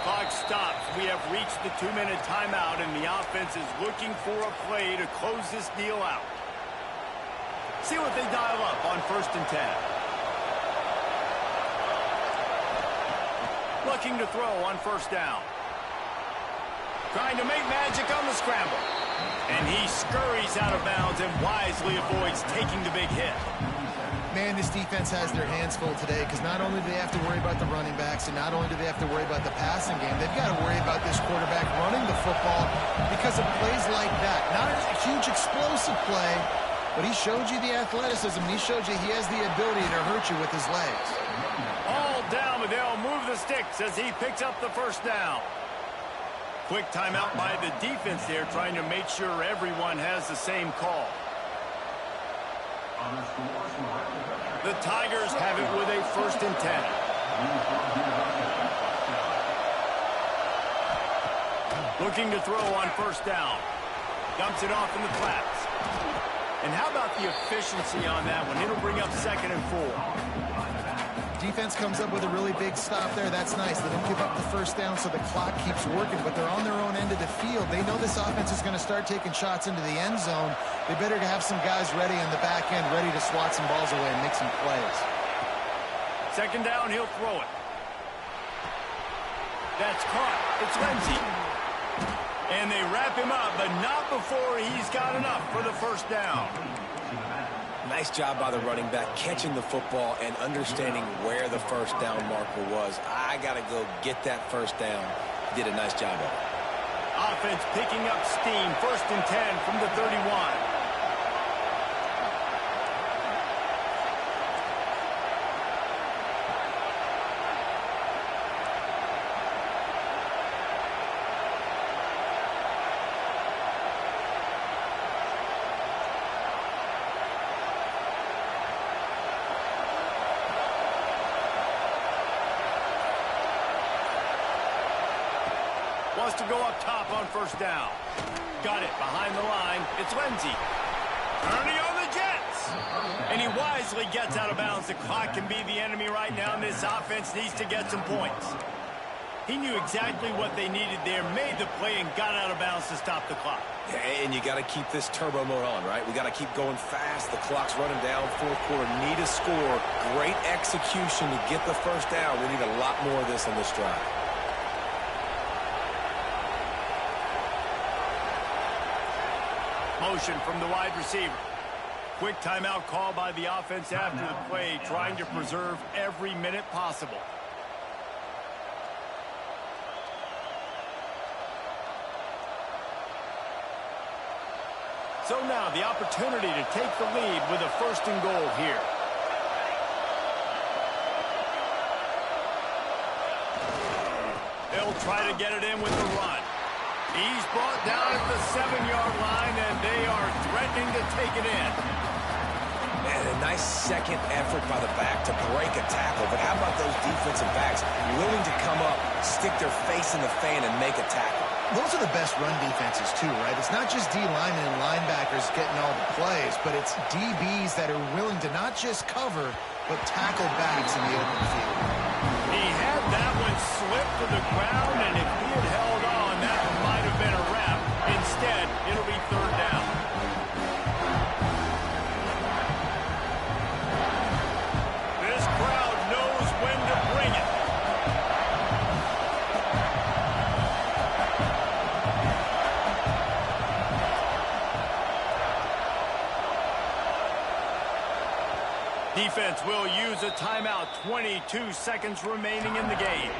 Clock stops. We have reached the 2-minute timeout, and the offense is looking for a play to close this deal out. See what they dial up on 1st and 10. Looking to throw on 1st down. Trying to make magic on the scramble. And he scurries out of bounds and wisely avoids taking the big hit. Man, this defense has their hands full today because not only do they have to worry about the running backs and not only do they have to worry about the passing game, they've got to worry about this quarterback running the football because of plays like that. Not a huge explosive play, but he showed you the athleticism. He showed you he has the ability to hurt you with his legs. All down, but they'll move the sticks as he picks up the first down. Quick timeout by the defense there, trying to make sure everyone has the same call. The Tigers have it with a 1st and 10. Looking to throw on 1st down. Dumps it off in the flats. And how about the efficiency on that one? It'll bring up 2nd and 4. Defense comes up with a really big stop there. That's nice. They don't give up the 1st down, so the clock keeps working, but they're on their own end of the field. They know this offense is going to start taking shots into the end zone. They better have some guys ready on the back end, ready to swat some balls away and make some plays. 2nd down, he'll throw it. That's caught. It's Lindsey. And they wrap him up, but not before he's got enough for the 1st down. Nice job by the running back catching the football and understanding where the 1st down marker was. I got to go get that 1st down. He did a nice job of it. Offense picking up steam. 1st and 10 from the 31. Wants to go up top on 1st down. Got it behind the line. It's Lindsey. Ernie on the Jets. And he wisely gets out of bounds. The clock can be the enemy right now, and this offense needs to get some points. He knew exactly what they needed there, made the play, and got out of bounds to stop the clock. Yeah, and you got to keep this turbo mode on, right? We got to keep going fast. The clock's running down. 4th quarter, need a score. Great execution to get the 1st down. We need a lot more of this on this drive. Motion from the wide receiver. Quick timeout call by the offense after the play, trying to preserve every minute possible. So now the opportunity to take the lead with a 1st and goal here. They'll try to get it in with the run. He's brought down at the 7-yard line, and they are threatening to take it in. Man, a nice second effort by the back to break a tackle. But how about those defensive backs willing to come up, stick their face in the fan, and make a tackle? Those are the best run defenses, too, right? It's not just D linemen and linebackers getting all the plays, but it's DBs that are willing to not just cover, but tackle backs in the open field. He had that one slip to the ground, and if he had held on, that might have been a wrap. Instead, it'll be 3rd down. This crowd knows when to bring it. Defense will use a timeout. 22 seconds remaining in the game.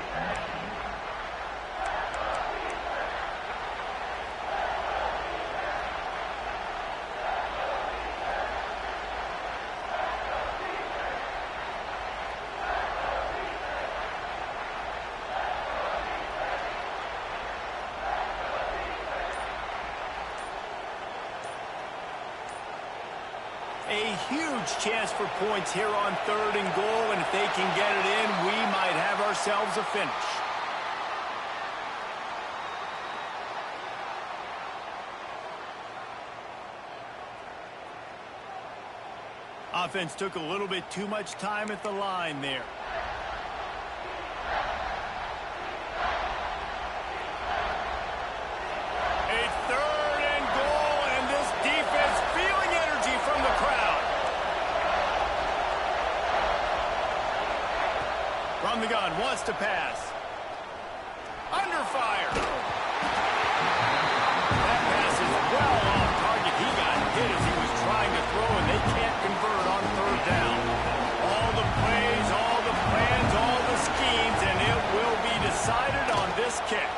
A huge chance for points here on 3rd and goal, and if they can get it in, we might have ourselves a finish. Offense took a little bit too much time at the line there. A 3rd and goal, and this defense feeling energy from the crowd. From the gun, wants to pass. Under fire. That pass is well throw, and they can't convert on third down. All the plays, all the plans, all the schemes, and it will be decided on this kick.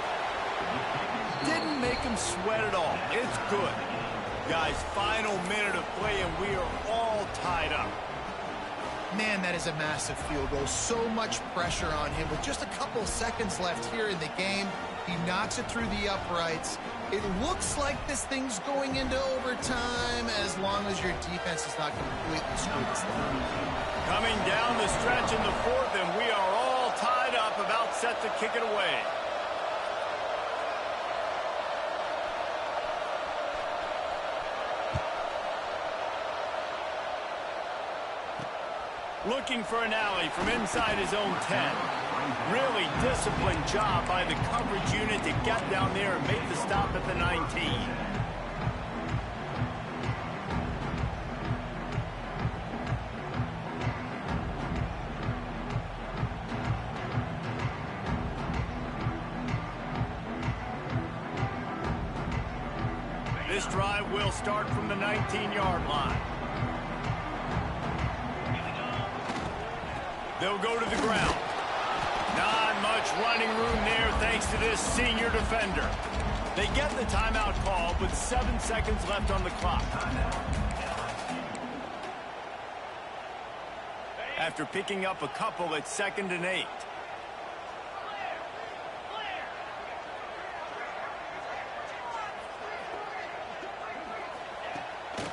Didn't make him sweat at all. It's good. Guys, final minute of play, and we are all tied up. Man, that is a massive field goal. So much pressure on him. With just a couple seconds left here in the game, he knocks it through the uprights. It looks like this thing's going into overtime as long as your defense is not completely screwed this thing. Coming down the stretch in the fourth, and we are all tied up, about set to kick it away. Looking for an alley from inside his own 10. Really disciplined job by the coverage unit to get down there and make the stop at the 19. This drive will start from the 19-yard line. They'll go to the ground. Not much running room there thanks to this senior defender. They get the timeout call with 7 seconds left on the clock. After picking up a couple at 2nd and 8.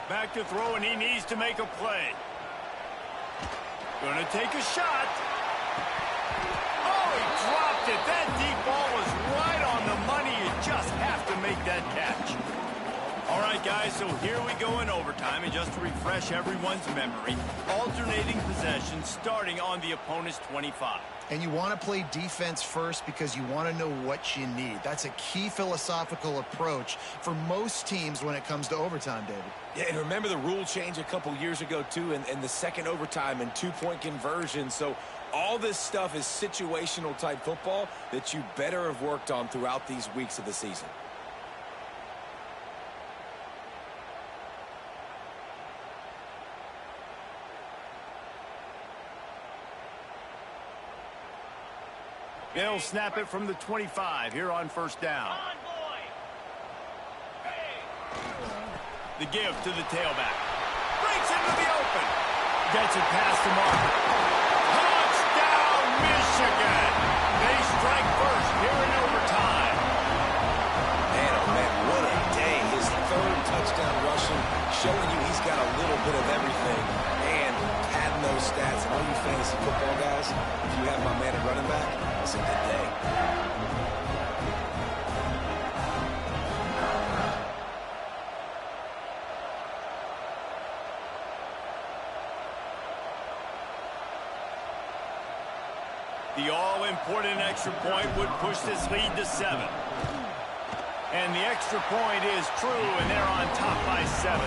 Back to throw, and he needs to make a play. Gonna take a shot. Oh, he dropped it. That deep ball was right on the money. You just have to make that catch. All right, guys, so here we go in overtime. And just to refresh everyone's memory, alternating possession starting on the opponent's 25. And you want to play defense first because you want to know what you need. That's a key philosophical approach for most teams when it comes to overtime, David. Yeah, and remember the rule change a couple years ago, too, and the second overtime and two-point conversion. So all this stuff is situational type football that you better have worked on throughout these weeks of the season. They'll snap it from the 25 here on first down. The give to the tailback. Breaks into the open. Gets it past the mark. Touchdown, Michigan. They strike first here in overtime. Man, oh man, what a day. His third touchdown rushing, showing you he's got a little bit of everything. And padding those stats. And all you fantasy football guys, if you have my man at running back, it's a good day. The all-important extra point would push this lead to 7. And the extra point is true, and they're on top by 7.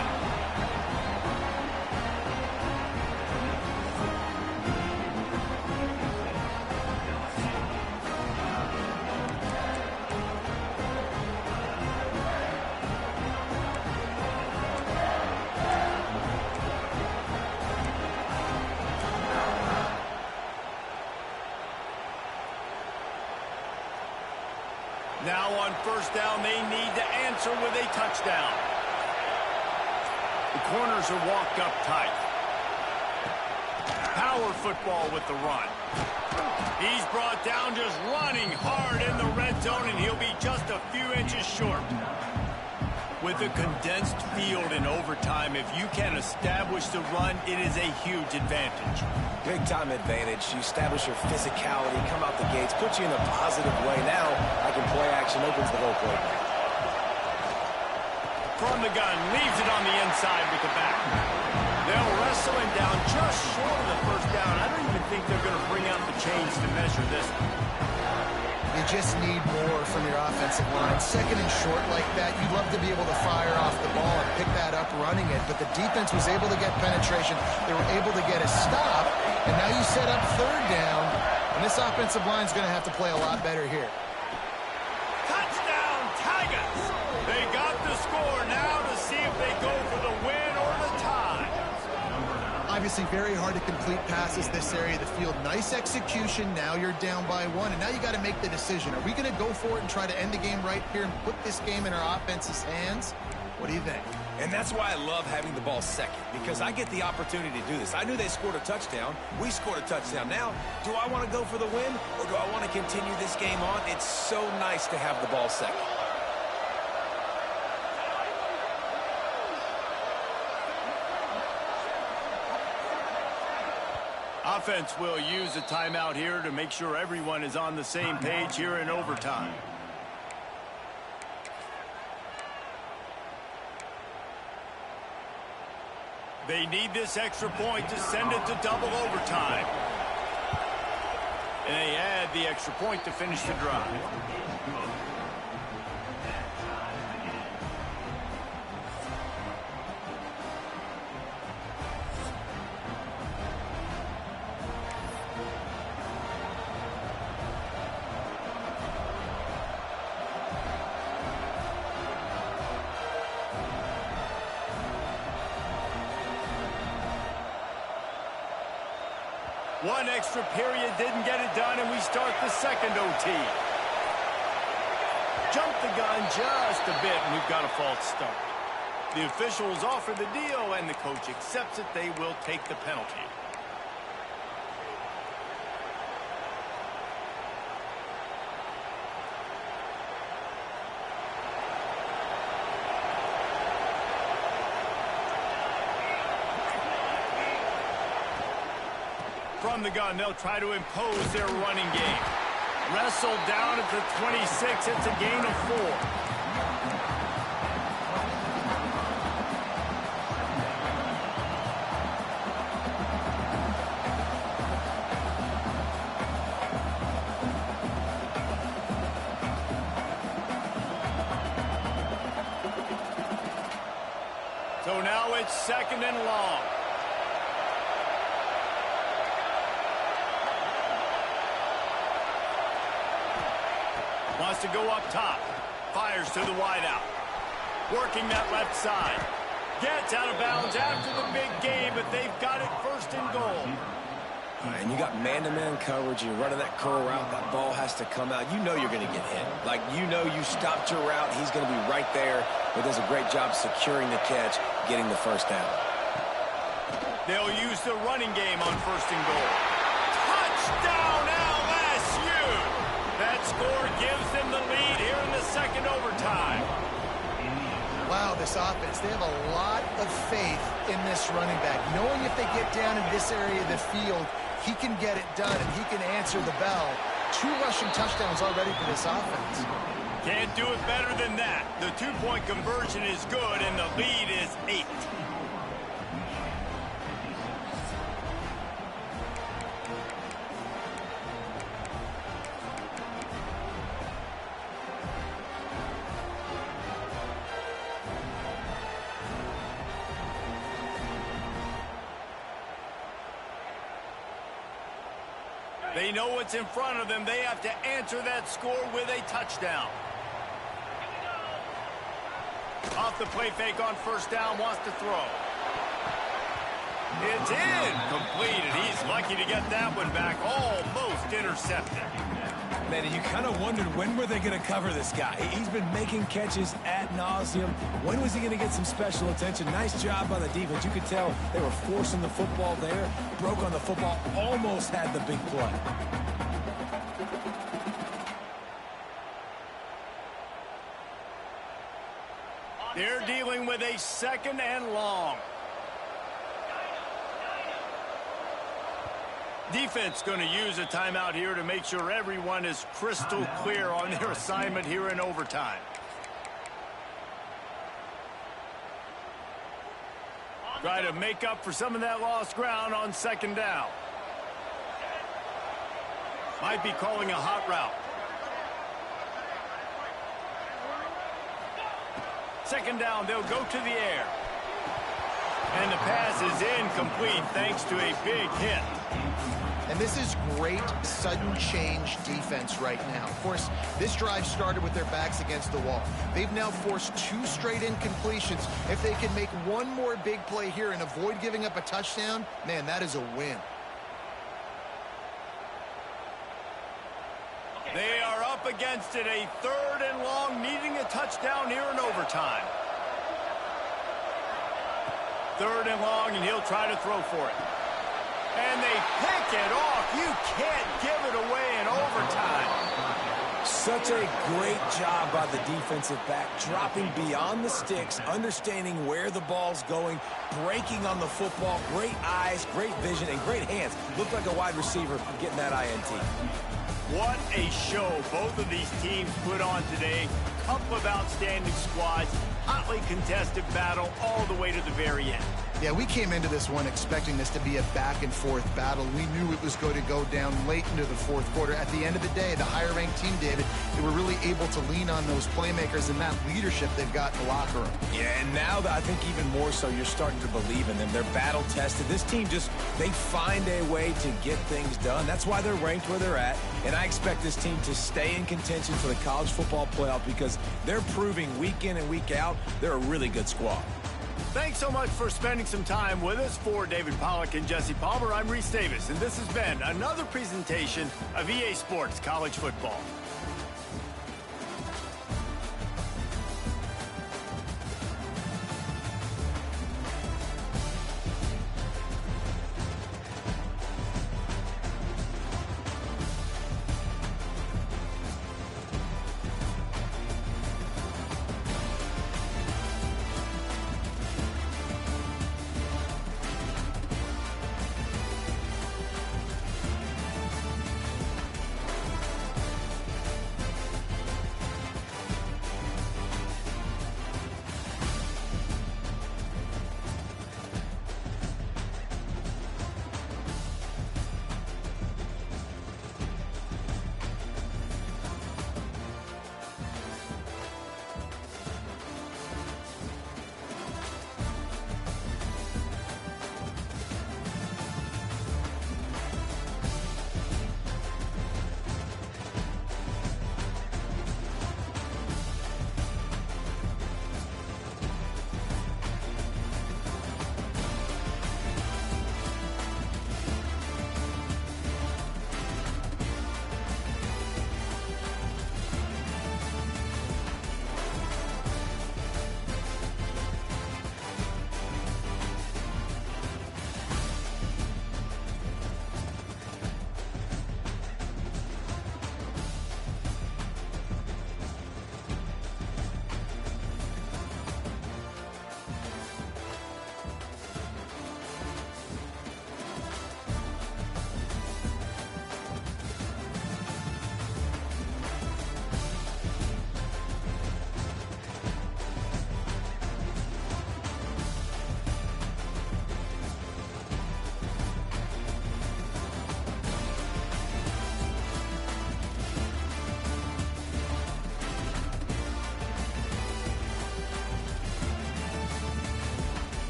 Now on first down, they need to answer with a touchdown. The corners are walked up tight. Power football with the run. He's brought down just running hard in the red zone, and he'll be just a few inches short. With a condensed field in overtime, if you can establish the run, it is a huge advantage. Big-time advantage. You establish your physicality, come out the gates, put you in a positive way. Now, I can play action, opens the whole play. From the gun, leaves it on the inside with the back. They'll wrestle him down just short of the first down. I don't even think they're going to bring out the chains to measure this one. You just need more from your offensive line. Second and short like that, you'd love to be able to fire off the ball and pick that up running it, but the defense was able to get penetration. They were able to get a stop, and now you set up third down, and this offensive line is going to have to play a lot better here. Touchdown, Tigers! They got the score now to see if they go for the win or the tie. Obviously, very hard to complete passes this area of the field. Nice execution. Now you're down by 1, and now you got to make the decision. Are we going to go for it and try to end the game right here and put this game in our offense's hands? What do you think? And that's why I love having the ball second, because I get the opportunity to do this. I knew they scored a touchdown. We scored a touchdown. Now, do I want to go for the win, or do I want to continue this game on? It's so nice to have the ball second. Offense will use a timeout here to make sure everyone is on the same page here in overtime. They need this extra point to send it to double overtime. And they add the extra point to finish the drive. One extra period didn't get it done, and we start the second OT. Jumped the gun just a bit, and we've got a false start. The officials offer the deal, and the coach accepts it. They will take the penalty. From the gun, they'll try to impose their running game. Wrestled down at the 26. It's a gain of 4. So now it's second and long. Wants to go up top. Fires to the wideout. Working that left side. Gets out of bounds after the big gain, but they've got it first and goal. And you got man-to-man coverage. You're running that curl route. That ball has to come out. You know you're going to get hit. Like, you know you stopped your route. He's going to be right there. But does a great job securing the catch, getting the first down. They'll use the running game on first and goal. Touchdown, LSU! That score gives them the lead here in the second overtime. Wow, this offense, they have a lot of faith in this running back. Knowing if they get down in this area of the field, he can get it done and he can answer the bell. 2 rushing touchdowns already for this offense. Can't do it better than that. The 2-point conversion is good, and the lead is 8. They know what's in front of them. They have to answer that score with a touchdown. Off the play fake on first down, wants to throw. It's incomplete, and he's lucky to get that one back. Almost intercepted. Man, you kind of wondered when were they going to cover this guy. He's been making catches ad nauseum. When was he going to get some special attention? Nice job by the defense. You could tell they were forcing the football there. Broke on the football, almost had the big play. They're dealing with a second and long. Defense going to use a timeout here to make sure everyone is crystal clear on their assignment here in overtime. Try to make up for some of that lost ground on second down. Might be calling a hot route. Second down, they'll go to the air. And the pass is incomplete thanks to a big hit. And this is great sudden change defense right now. Of course, this drive started with their backs against the wall. They've now forced 2 straight incompletions. If they can make one more big play here and avoid giving up a touchdown, man, that is a win. They are up against it, a 3rd and long, needing a touchdown here in overtime. 3rd and long, and he'll try to throw for it. And they pick it off. You can't give it away in overtime. Such a great job by the defensive back, dropping beyond the sticks, understanding where the ball's going, breaking on the football. Great eyes, great vision, and great hands. Looked like a wide receiver getting that INT. What a show both of these teams put on today. Couple of outstanding squads, hotly contested battle all the way to the very end. Yeah, we came into this one expecting this to be a back-and-forth battle. We knew it was going to go down late into the 4th quarter. At the end of the day, the higher-ranked team, David, they were really able to lean on those playmakers and that leadership they've got in the locker room. Yeah, and now I think even more so, you're starting to believe in them. They're battle-tested. This team they find a way to get things done. That's why they're ranked where they're at. And I expect this team to stay in contention for the college football playoff because they're proving week in and week out they're a really good squad. Thanks so much for spending some time with us. For David Pollack and Jesse Palmer, I'm Reese Davis, and this has been another presentation of EA Sports College Football.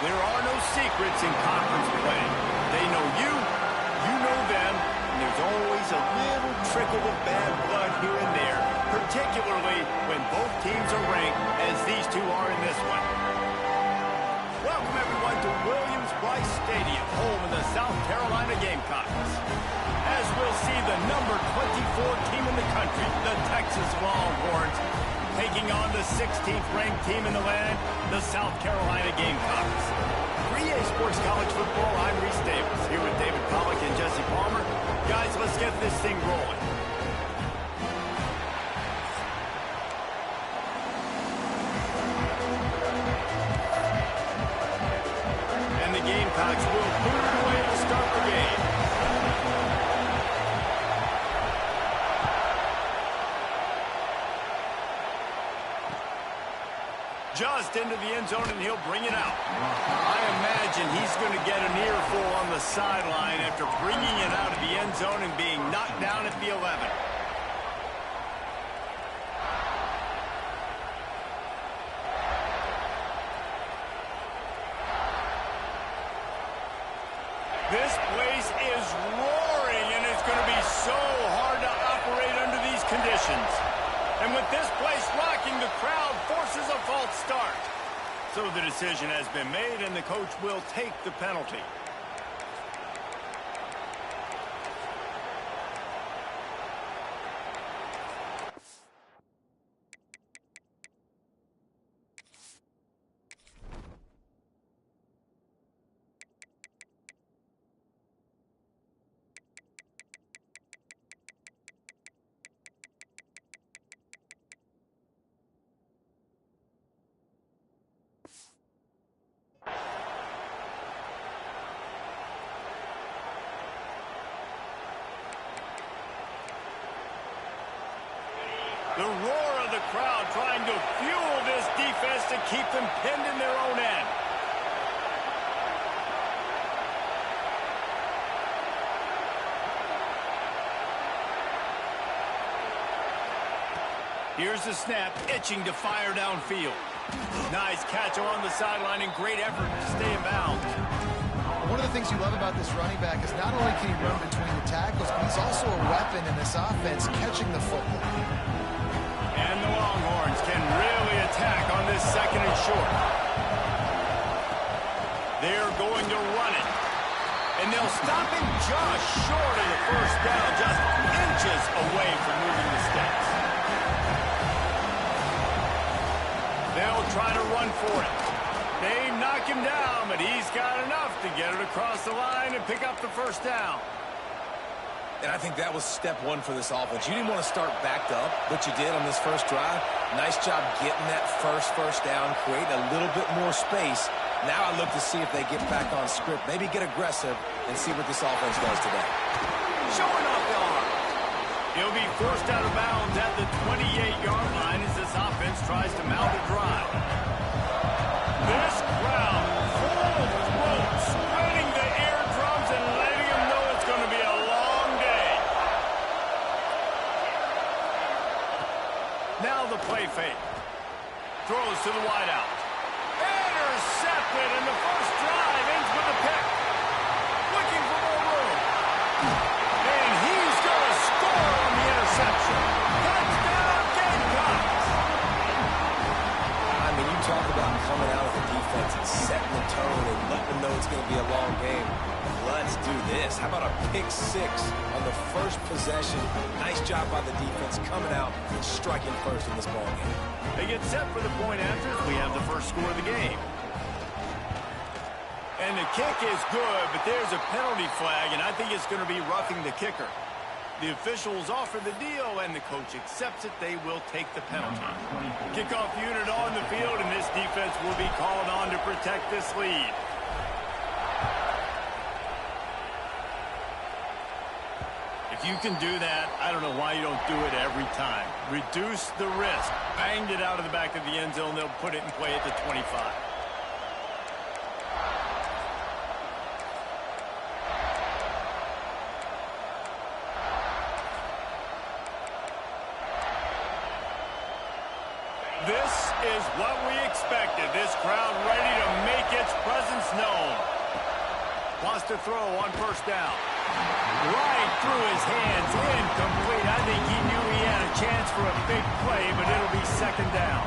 There are no secrets in conference play. They know you, you know them, and there's always a little trickle of bad blood here and there, particularly when both teams are ranked as these two are in this one. Welcome everyone to Williams-Brice Stadium, home of the South Carolina Gamecocks. As we'll see the number 24 team in the country, the Texas Longhorns, taking on the 16th ranked team in the land, the South Carolina Gamecocks. For EA Sports College Football, I'm Reese Davis, here with David Pollack and Jesse Palmer. Guys, let's get this thing rolling. And the Gamecocks will put it away to start the game. Just into the end zone, and he'll bring it out. I imagine he's going to get an earful on the sideline after bringing it out of the end zone and being knocked down at the 11. This place is roaring, and it's going to be so hard to operate under these conditions. And with this place rocking, the crowd forces a false start. So the decision has been made, and the coach will take the penalty. The roar of the crowd trying to fuel this defense to keep them pinned in their own end. Here's the snap, itching to fire downfield. Nice catch along the sideline and great effort to stay in bounds. One of the things you love about this running back is not only can he run between the tackles, but he's also a weapon in this offense, catching the football. And the Longhorns can really attack on this second and short. They're going to run it. And they'll stop him just short of the first down, just inches away from moving the sticks. They'll try to run for it. They knock him down, but he's got enough to get it across the line and pick up the first down. And I think that was step one for this offense. You didn't want to start backed up, but you did on this first drive. Nice job getting that first down, creating a little bit more space. Now I look to see if they get back on script, maybe get aggressive, and see what this offense does today. Showing off the arm. He'll be forced out of bounds at the 28-yard line as this offense tries to mount a drive. This crowd full of throats, spreading the eardrums and letting them know it's going to be a long day. Now the play fake. Throws to the wideout. Intercepted, and the first drive ends with a pick. Looking for more room. And he's going to score on the interception. Touchdown, Gamecocks! I mean, you talk about coming out of the defense and setting the tone and letting them know it's going to be a long game. Let's do this. How about a pick six on the first possession? Nice job by the defense coming out and striking first in this ball game. They get set for the point after. We have the first score of the game. And the kick is good, but there's a penalty flag, and I think it's going to be roughing the kicker. The officials offer the deal, and the coach accepts it. They will take the penalty. Kickoff unit on the field, and this defense will be called on to protect this lead. If you can do that, I don't know why you don't do it every time. Reduce the risk. Banged it out of the back of the end zone. They'll put it in play at the 25. This is what we expected. This crowd ready to make its presence to throw on first down. Right through his hands, incomplete. I think he knew he had a chance for a big play, but it'll be second down.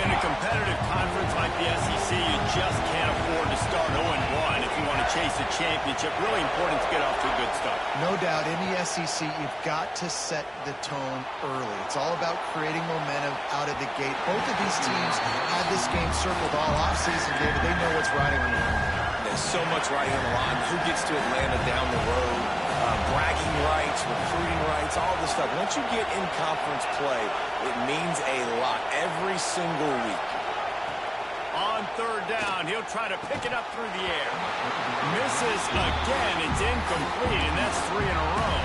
In a competitive conference like the SEC, you just can't afford to start 0-1 if you want to chase a championship. Really important to get off to a good start. No doubt, in the SEC, you've got to set the tone early. It's all about creating momentum out of the gate. Both of these teams had this game circled all offseason, David. They know what's riding on the line. There's so much riding on the line. Who gets to Atlanta down the road? Bragging rights, recruiting rights, all this stuff. Once you get in conference play, it means a lot every single week. On third down, he'll try to pick it up through the air. Misses again. It's incomplete, and that's 3 in a row.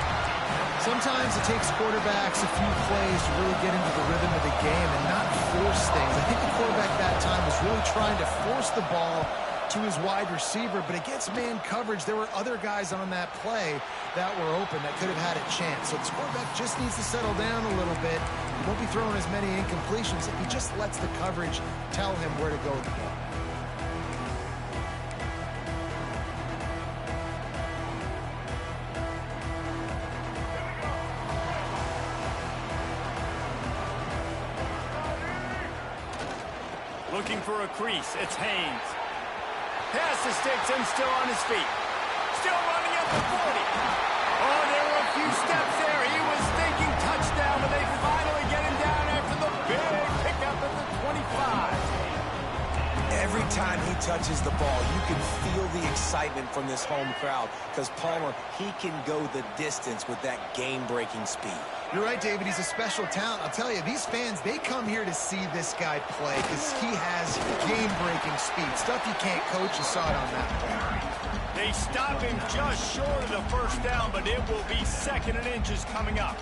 Sometimes it takes quarterbacks a few plays to really get into the rhythm of the game and not force things. I think the quarterback that time was really trying to force the ball to his wide receiver, but against man coverage, there were other guys on that play that were open that could have had a chance. So the quarterback just needs to settle down a little bit. He won't be throwing as many incompletions if he just lets the coverage tell him where to go with the ball. Looking for a crease. It's Haynes. Pass the sticks and still on his feet. Still running at the 40. Oh, there were a few steps there. He was thinking touchdown, but they finally get him down after the big pickup at the 25. Every time he touches the ball, you can feel the excitement from this home crowd because Palmer, he can go the distance with that game-breaking speed. You're right, David. He's a special talent. I'll tell you, these fans, they come here to see this guy play because he has game-breaking speed. Stuff you can't coach. You saw it on that play. They stop him just short of the first down, but it will be 2nd and inches coming up.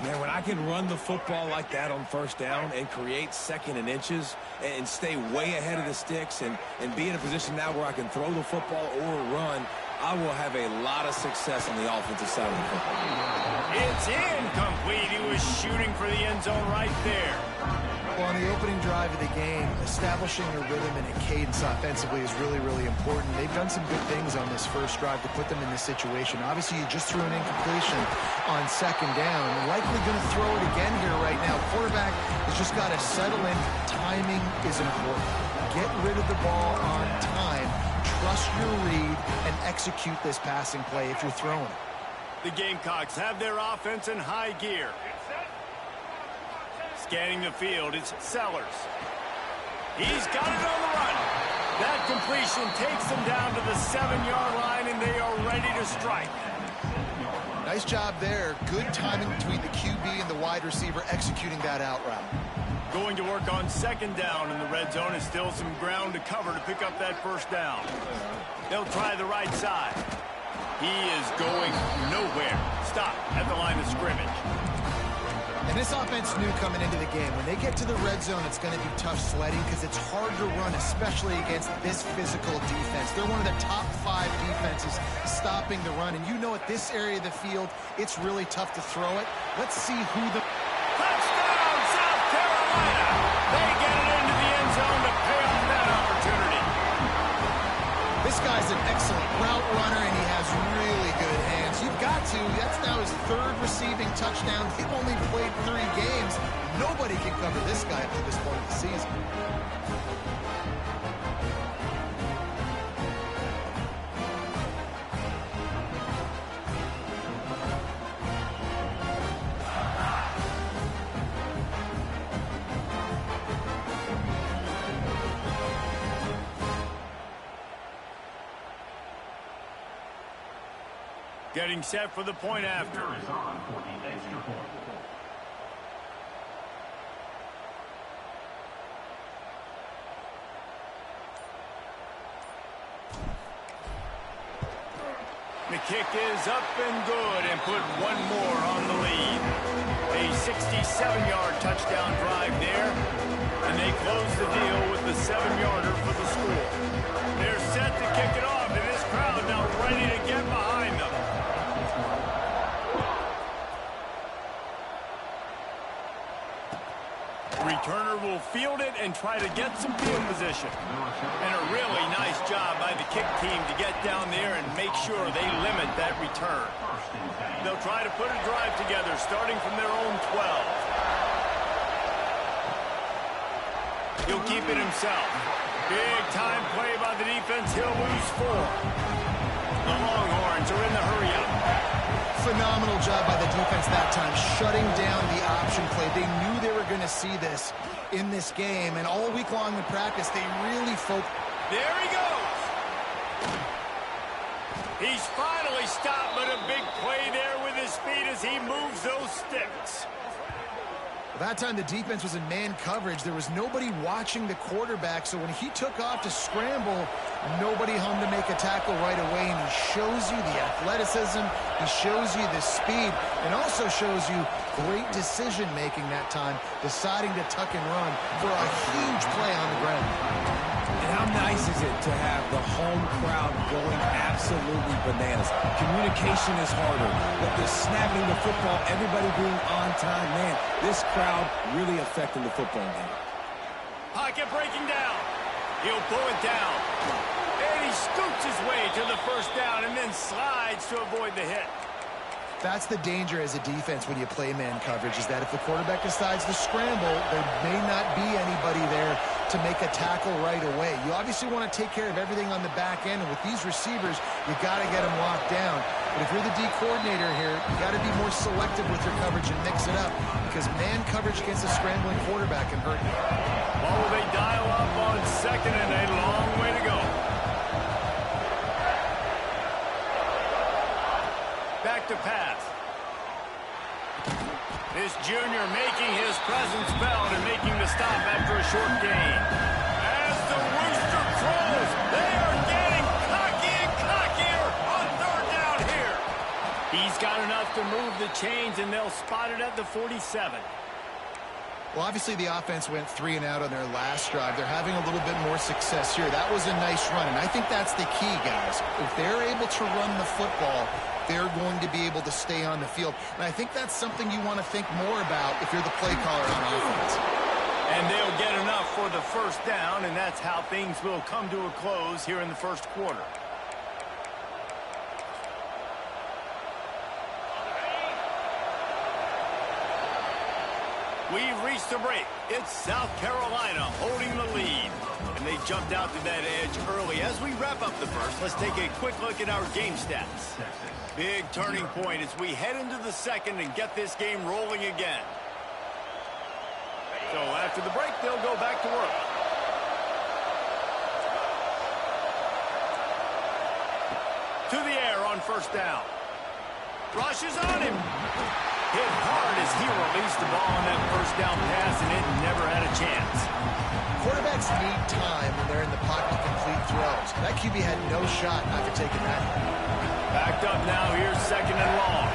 Man, when I can run the football like that on first down and create 2nd and inches and stay way ahead of the sticks and be in a position now where I can throw the football or run, I will have a lot of success on the offensive side of the football. It's incomplete. He was shooting for the end zone right there. Well, on the opening drive of the game, establishing a rhythm and a cadence offensively is really, really important. They've done some good things on this first drive to put them in this situation. Obviously, you just threw an incompletion on 2nd down. Likely going to throw it again here right now. Quarterback has just got to settle in. Timing is important. Get rid of the ball on time. Trust your read and execute this passing play if you're throwing it. The Gamecocks have their offense in high gear. Scanning the field, it's Sellers. He's got it on the run. That completion takes them down to the 7-yard line, and they are ready to strike. Nice job there. Good timing between the QB and the wide receiver executing that out route. Going to work on 2nd down in the red zone. Is still some ground to cover to pick up that first down. They'll try the right side. He is going nowhere. Stop at the line of scrimmage. And this offense knew coming into the game, when they get to the red zone, it's going to be tough sledding because it's hard to run, especially against this physical defense. They're one of the top 5 defenses stopping the run. And you know at this area of the field, it's really tough to throw it. Let's see who the... Touchdown, South Carolina! They get it into the end zone to pay off that opportunity. This guy's an excellent route runner, and he has really good hands. You've got to. That's now his 3rd receiving touchdown. He's only played 3 games. Nobody can cover this guy up to this point of the season. Getting set for the point after. The kick is up and good and put one more on the lead. A 67-yard touchdown drive there, and they close the deal with the 7-yarder for the score. They're set to kick it off, and this crowd now ready to get behind them. Returner will field it and try to get some field position. And a really nice job by the kick team to get down there and make sure they limit that return. They'll try to put a drive together, starting from their own 12. He'll keep it himself. Big time play by the defense. He'll lose 4. The Longhorns are in the hurry-up. Phenomenal job by the defense that time, shutting down the option play. They knew they were going to see this in this game, and all week long in practice, they really focused. There he goes. He's finally stopped, but a big play there with his feet as he moves those sticks. That time the defense was in man coverage. There was nobody watching the quarterback, so when he took off to scramble, nobody home to make a tackle right away, and he shows you the athleticism, he shows you the speed, and also shows you great decision-making that time, deciding to tuck and run for a huge play on the ground. And how nice is it to have the home crowd going absolutely bananas? Communication is harder, but the snapping the football, everybody being on time, man, this crowd really affecting the football game. Pocket breaking down. He'll pull it down. And he scoots his way to the first down and then slides to avoid the hit. That's the danger as a defense when you play man coverage, is that if the quarterback decides to scramble, there may not be anybody there to make a tackle right away. You obviously want to take care of everything on the back end, and with these receivers, you got to get them locked down. But if you're the D coordinator here, you got to be more selective with your coverage and mix it up, because man coverage against a scrambling quarterback can hurt you. What will they dial up on second and a long way to go? Back to pass. This junior making his presence felt and making the stop after a short gain. As the rooster crows, they are getting cocky and cockier on third down here. He's got enough to move the chains, and they'll spot it at the 47. Well, obviously the offense went 3 and out on their last drive. They're having a little bit more success here. That was a nice run, and I think that's the key, guys. If they're able to run the football, they're going to be able to stay on the field. And I think that's something you want to think more about if you're the play caller on offense. And they'll get enough for the first down, and that's how things will come to a close here in the first quarter. We've reached the break. It's South Carolina holding the lead. And they jumped out to that edge early. As we wrap up the first, let's take a quick look at our game stats. Big turning point as we head into the second and get this game rolling again. So after the break, they'll go back to work. To the air on first down. Rushes on him. Hit hard as he released the ball on that first down pass, and it never had a chance. Quarterbacks need time when they're in the pocket to complete throws. That QB had no shot after taking that hit. Backed up now, here's second and long.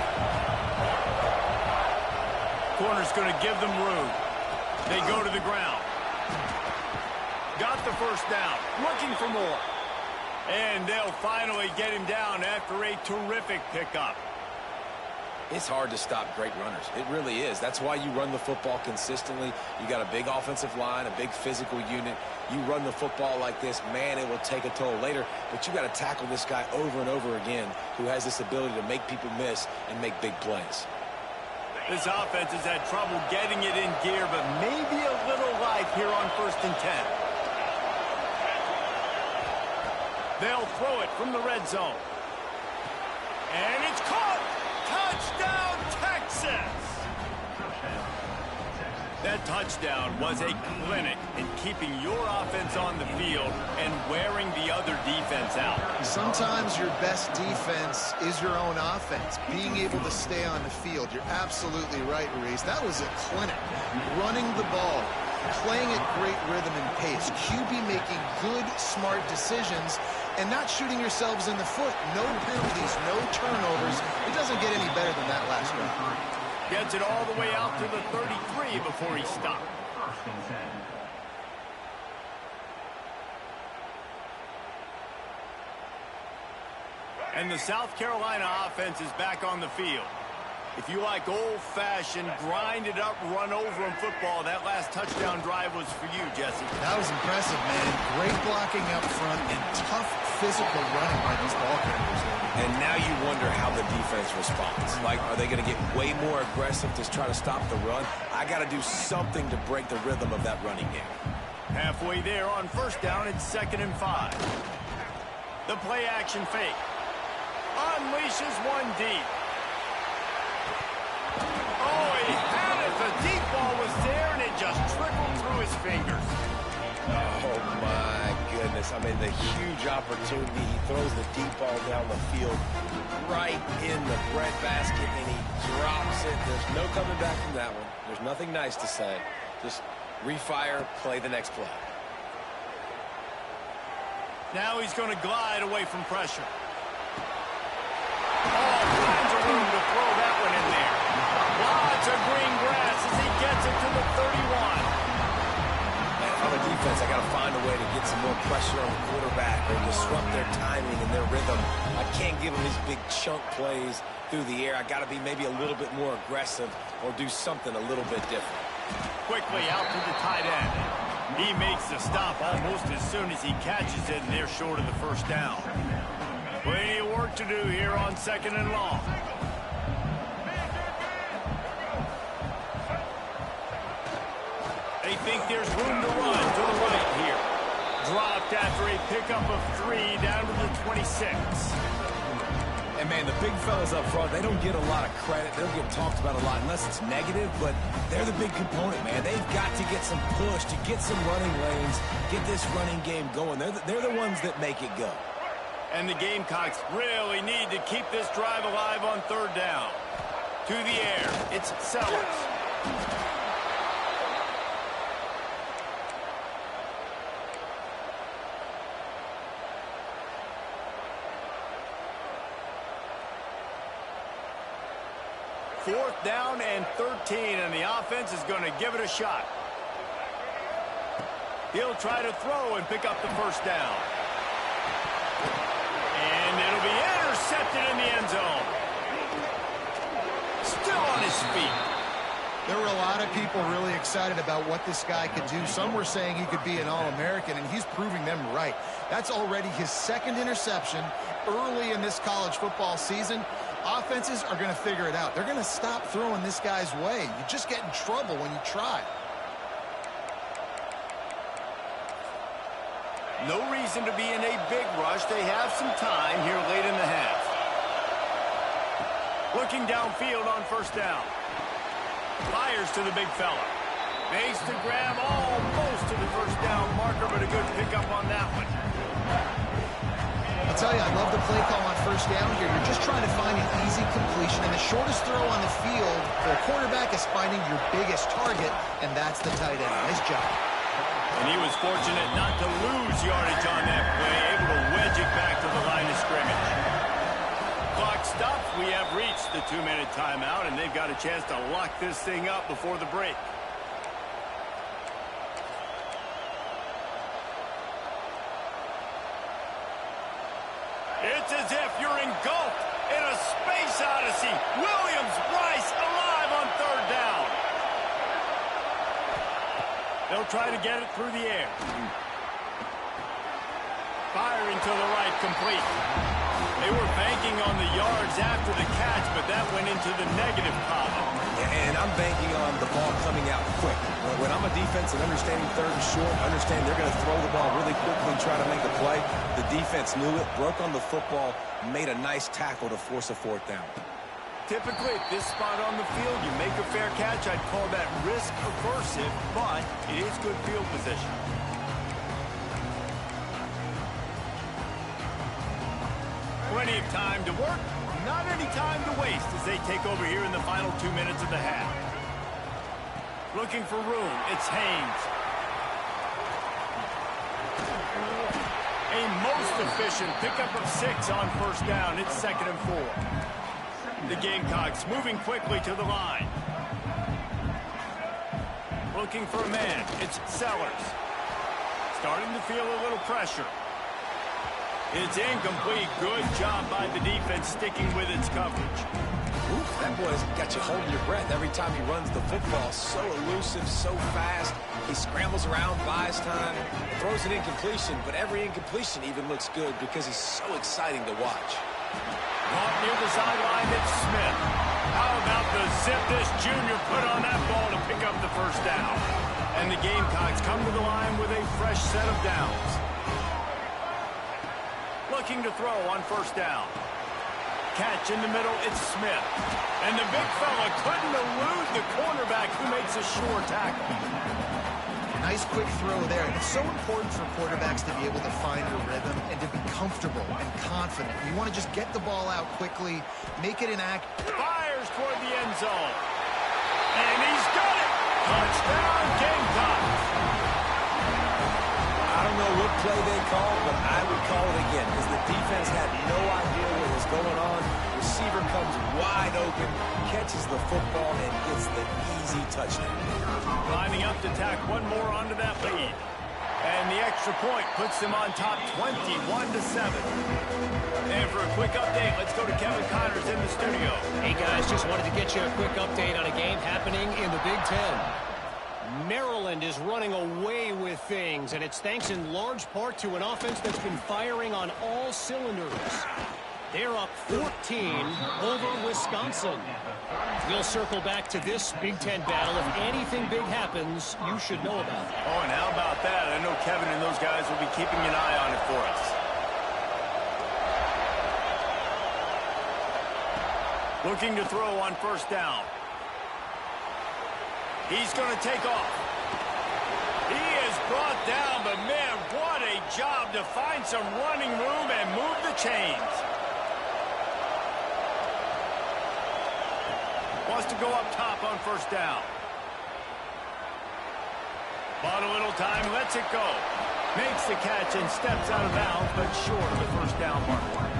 Corner's going to give them room. They go to the ground. Got the first down, looking for more. And they'll finally get him down after a terrific pickup. It's hard to stop great runners. It really is. That's why you run the football consistently. You got a big offensive line, a big physical unit. You run the football like this, man, it will take a toll later. But you got to tackle this guy over and over again who has this ability to make people miss and make big plays. This offense has had trouble getting it in gear, but maybe a little life here on 1st and 10. They'll throw it from the red zone. And it's caught! Touchdown, Texas! That touchdown was a clinic in keeping your offense on the field and wearing the other defense out. Sometimes your best defense is your own offense, being able to stay on the field. You're absolutely right, Reese. That was a clinic. Running the ball, playing at great rhythm and pace, QB making good, smart decisions, and not shooting yourselves in the foot. No penalties, no turnovers. It doesn't get any better than that last round. Gets it all the way out to the 33 before he stopped. And the South Carolina offense is back on the field. If you like old-fashioned, grind-it-up, run-over-'em football, that last touchdown drive was for you, Jesse. That was impressive, man. Great blocking up front and tough physical running by these ball carriers. And now you wonder how the defense responds. Like, are they going to get way more aggressive to try to stop the run? I got to do something to break the rhythm of that running game. Halfway there on first down, it's 2nd and 5. The play action fake. Unleashes one deep. Oh, he had it. The deep ball was there, and it just trickled through his fingers. Oh, my goodness. I mean, the huge opportunity. He throws the deep ball down the field right in the breadbasket, and he drops it. There's no coming back from that one. There's nothing nice to say. Just refire, play the next play. Now he's going to glide away from pressure. Oh, finds a room to throw that one in there. Lots of green grass as he gets it to the 31. And if I'm a defense, I got to find a way to get some more pressure on the quarterback or disrupt their timing and their rhythm. I can't give them these big chunk plays through the air. I got to be maybe a little bit more aggressive or do something a little bit different. Quickly out to the tight end. He makes the stop almost as soon as he catches it, and they're short of the first down. Plenty of work to do here on 2nd and long. They think there's room to run to the right here. Dropped after a pickup of 3 down to the 26. And, man, the big fellas up front, they don't get a lot of credit. They don't get talked about a lot unless it's negative, but they're the big component, man. They've got to get some push, to get some running lanes, get this running game going. They're the ones that make it go. And the Gamecocks really need to keep this drive alive on 3rd down. To the air, it's Sellers. Fourth down and 13, and the offense is going to give it a shot. He'll try to throw and pick up the first down. And it'll be intercepted in the end zone. Still on his feet. There were a lot of people really excited about what this guy could do. Some were saying he could be an All-American, and he's proving them right. That's already his 2nd interception early in this college football season. Offenses are going to figure it out. They're going to stop throwing this guy's way. You just get in trouble when you try. No reason to be in a big rush. They have some time here late in the half. Looking downfield on first down. Fires to the big fella. Makes the grab almost to the first down marker, but a good pickup on that one. I'll tell you, I love the play call on first down here. You're just trying to find an easy completion, and the shortest throw on the field for a quarterback is finding your biggest target, and that's the tight end. Nice job. And he was fortunate not to lose yardage on that play, able to wedge it back to the line of scrimmage. Clock stops. We have reached the 2-minute timeout, and they've got a chance to lock this thing up before the break. It's as if you're engulfed in a space odyssey. Williams-Brice alive on 3rd down. They'll try to get it through the air. Firing to the right, complete. They were banking on the yards after the catch, but that went into the negative column. And I'm banking on the ball coming out quick. When I'm a defense and understanding 3rd and short, understand they're going to throw the ball really quickly and try to make a play. The defense knew it, broke on the football, made a nice tackle to force a 4th down. Typically, at this spot on the field, you make a fair catch. I'd call that risk aversive, but it is good field position. Plenty of time to work, not any time to waste as they take over here in the final 2 minutes of the half. Looking for room, it's Haynes. A most efficient pickup of 6 on first down. It's 2nd and 4. The Gamecocks moving quickly to the line. Looking for a man, it's Sellers. Starting to feel a little pressure. It's incomplete. Good job by the defense sticking with its coverage. Oof, that boy's got you holding your breath every time he runs the football. So elusive, so fast. He scrambles around, buys time, throws an incompletion, but every incompletion even looks good because he's so exciting to watch. Caught near the sideline, it's Smith. How about the zip this junior put on that ball to pick up the first down? And the Gamecocks come to the line with a fresh set of downs. Looking to throw on first down. Catch in the middle, it's Smith. And the big fella couldn't elude the cornerback who makes a sure tackle. Nice quick throw there. And it's so important for quarterbacks to be able to find a rhythm and to be comfortable and confident. You want to just get the ball out quickly, make it an act. Fires toward the end zone. And he's got it! Touchdown, Gamecocks! I don't know what play they called, but I would call it again because the defense had no idea what was going on. Receiver comes wide open, catches the football, and gets the easy touchdown. Lining up to tack one more onto that lead. And the extra point puts them on top 21-7. And for a quick update, let's go to Kevin Connors in the studio. Hey, guys, just wanted to get you a quick update on a game happening in the Big Ten. Maryland is running away with things, and it's thanks in large part to an offense that's been firing on all cylinders. They're up 14 over Wisconsin. We'll circle back to this Big Ten battle. If anything big happens, you should know about it. Oh, and how about that? I know Kevin and those guys will be keeping an eye on it for us. Looking to throw on first down. He's going to take off. He is brought down, but man, what a job to find some running room and move the chains. Wants to go up top on first down. Bought a little time, lets it go. Makes the catch and steps out of bounds, but short of the first down mark.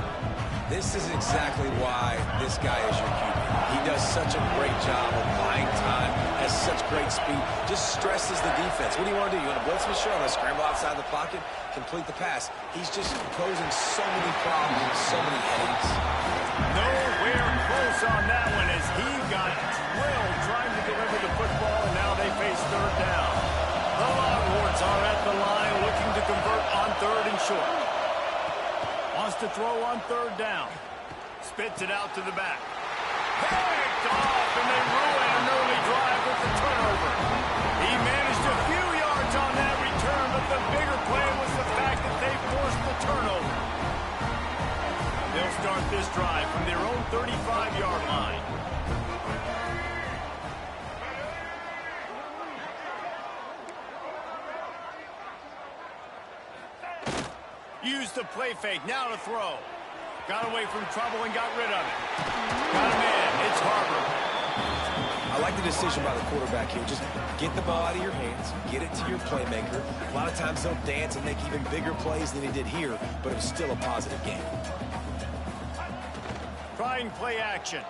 This is exactly why this guy is your QB. He does such a great job of buying time, has such great speed, just stresses the defense. What do you want to do? You want to blitz him? Sure, let's scramble outside the pocket, complete the pass. He's just posing so many problems and so many headaches. Nowhere close on that one as he got drilled trying to deliver the football, and now they face third down. The Longhorns are at the line looking to convert on third and short. Wants to throw on third down. Spits it out to the back. Picked off, and they ruin an early drive with the turnover. He managed a few yards on that return, but the bigger play was the fact that they forced the turnover. They'll start this drive from their own 35-yard line. Used the play fake, now to throw. Got away from trouble and got rid of it. Got him in, it's Harper. I like the decision by the quarterback here. Just get the ball out of your hands, get it to your playmaker. A lot of times they'll dance and make even bigger plays than he did here, but it was still a positive game. Trying play action.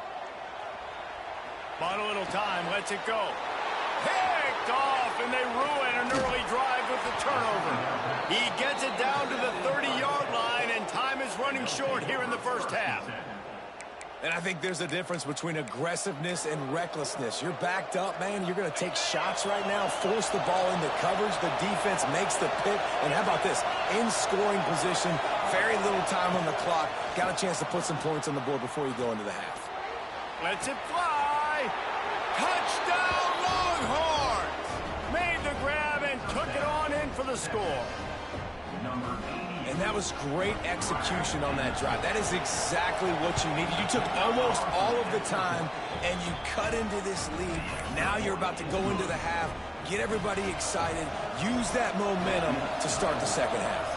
Bought a little time, lets it go. Picked off, and they ruin an early drive with the turnover. He gets it down to the 30-yard line, and time is running short here in the first half. And I think there's a difference between aggressiveness and recklessness. You're backed up, man. You're going to take shots right now, force the ball into coverage. The defense makes the pick. And how about this? In scoring position, very little time on the clock. Got a chance to put some points on the board before you go into the half. Lets it fly. Touchdown, Longhorns! Made the grab and took it on in for the score. And that was great execution on that drive. That is exactly what you needed. You took almost all of the time, and you cut into this lead. Now you're about to go into the half, get everybody excited, use that momentum to start the second half.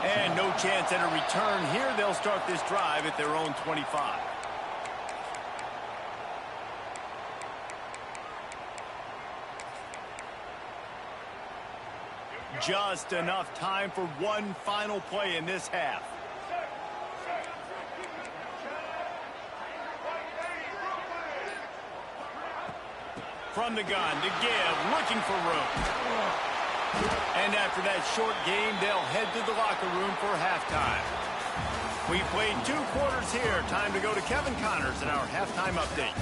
And no chance at a return here. They'll start this drive at their own 25. Just enough time for one final play in this half. From the gun to give, looking for room. And after that short game, they'll head to the locker room for halftime. We played 2 quarters here. Time to go to Kevin Connors in our halftime update.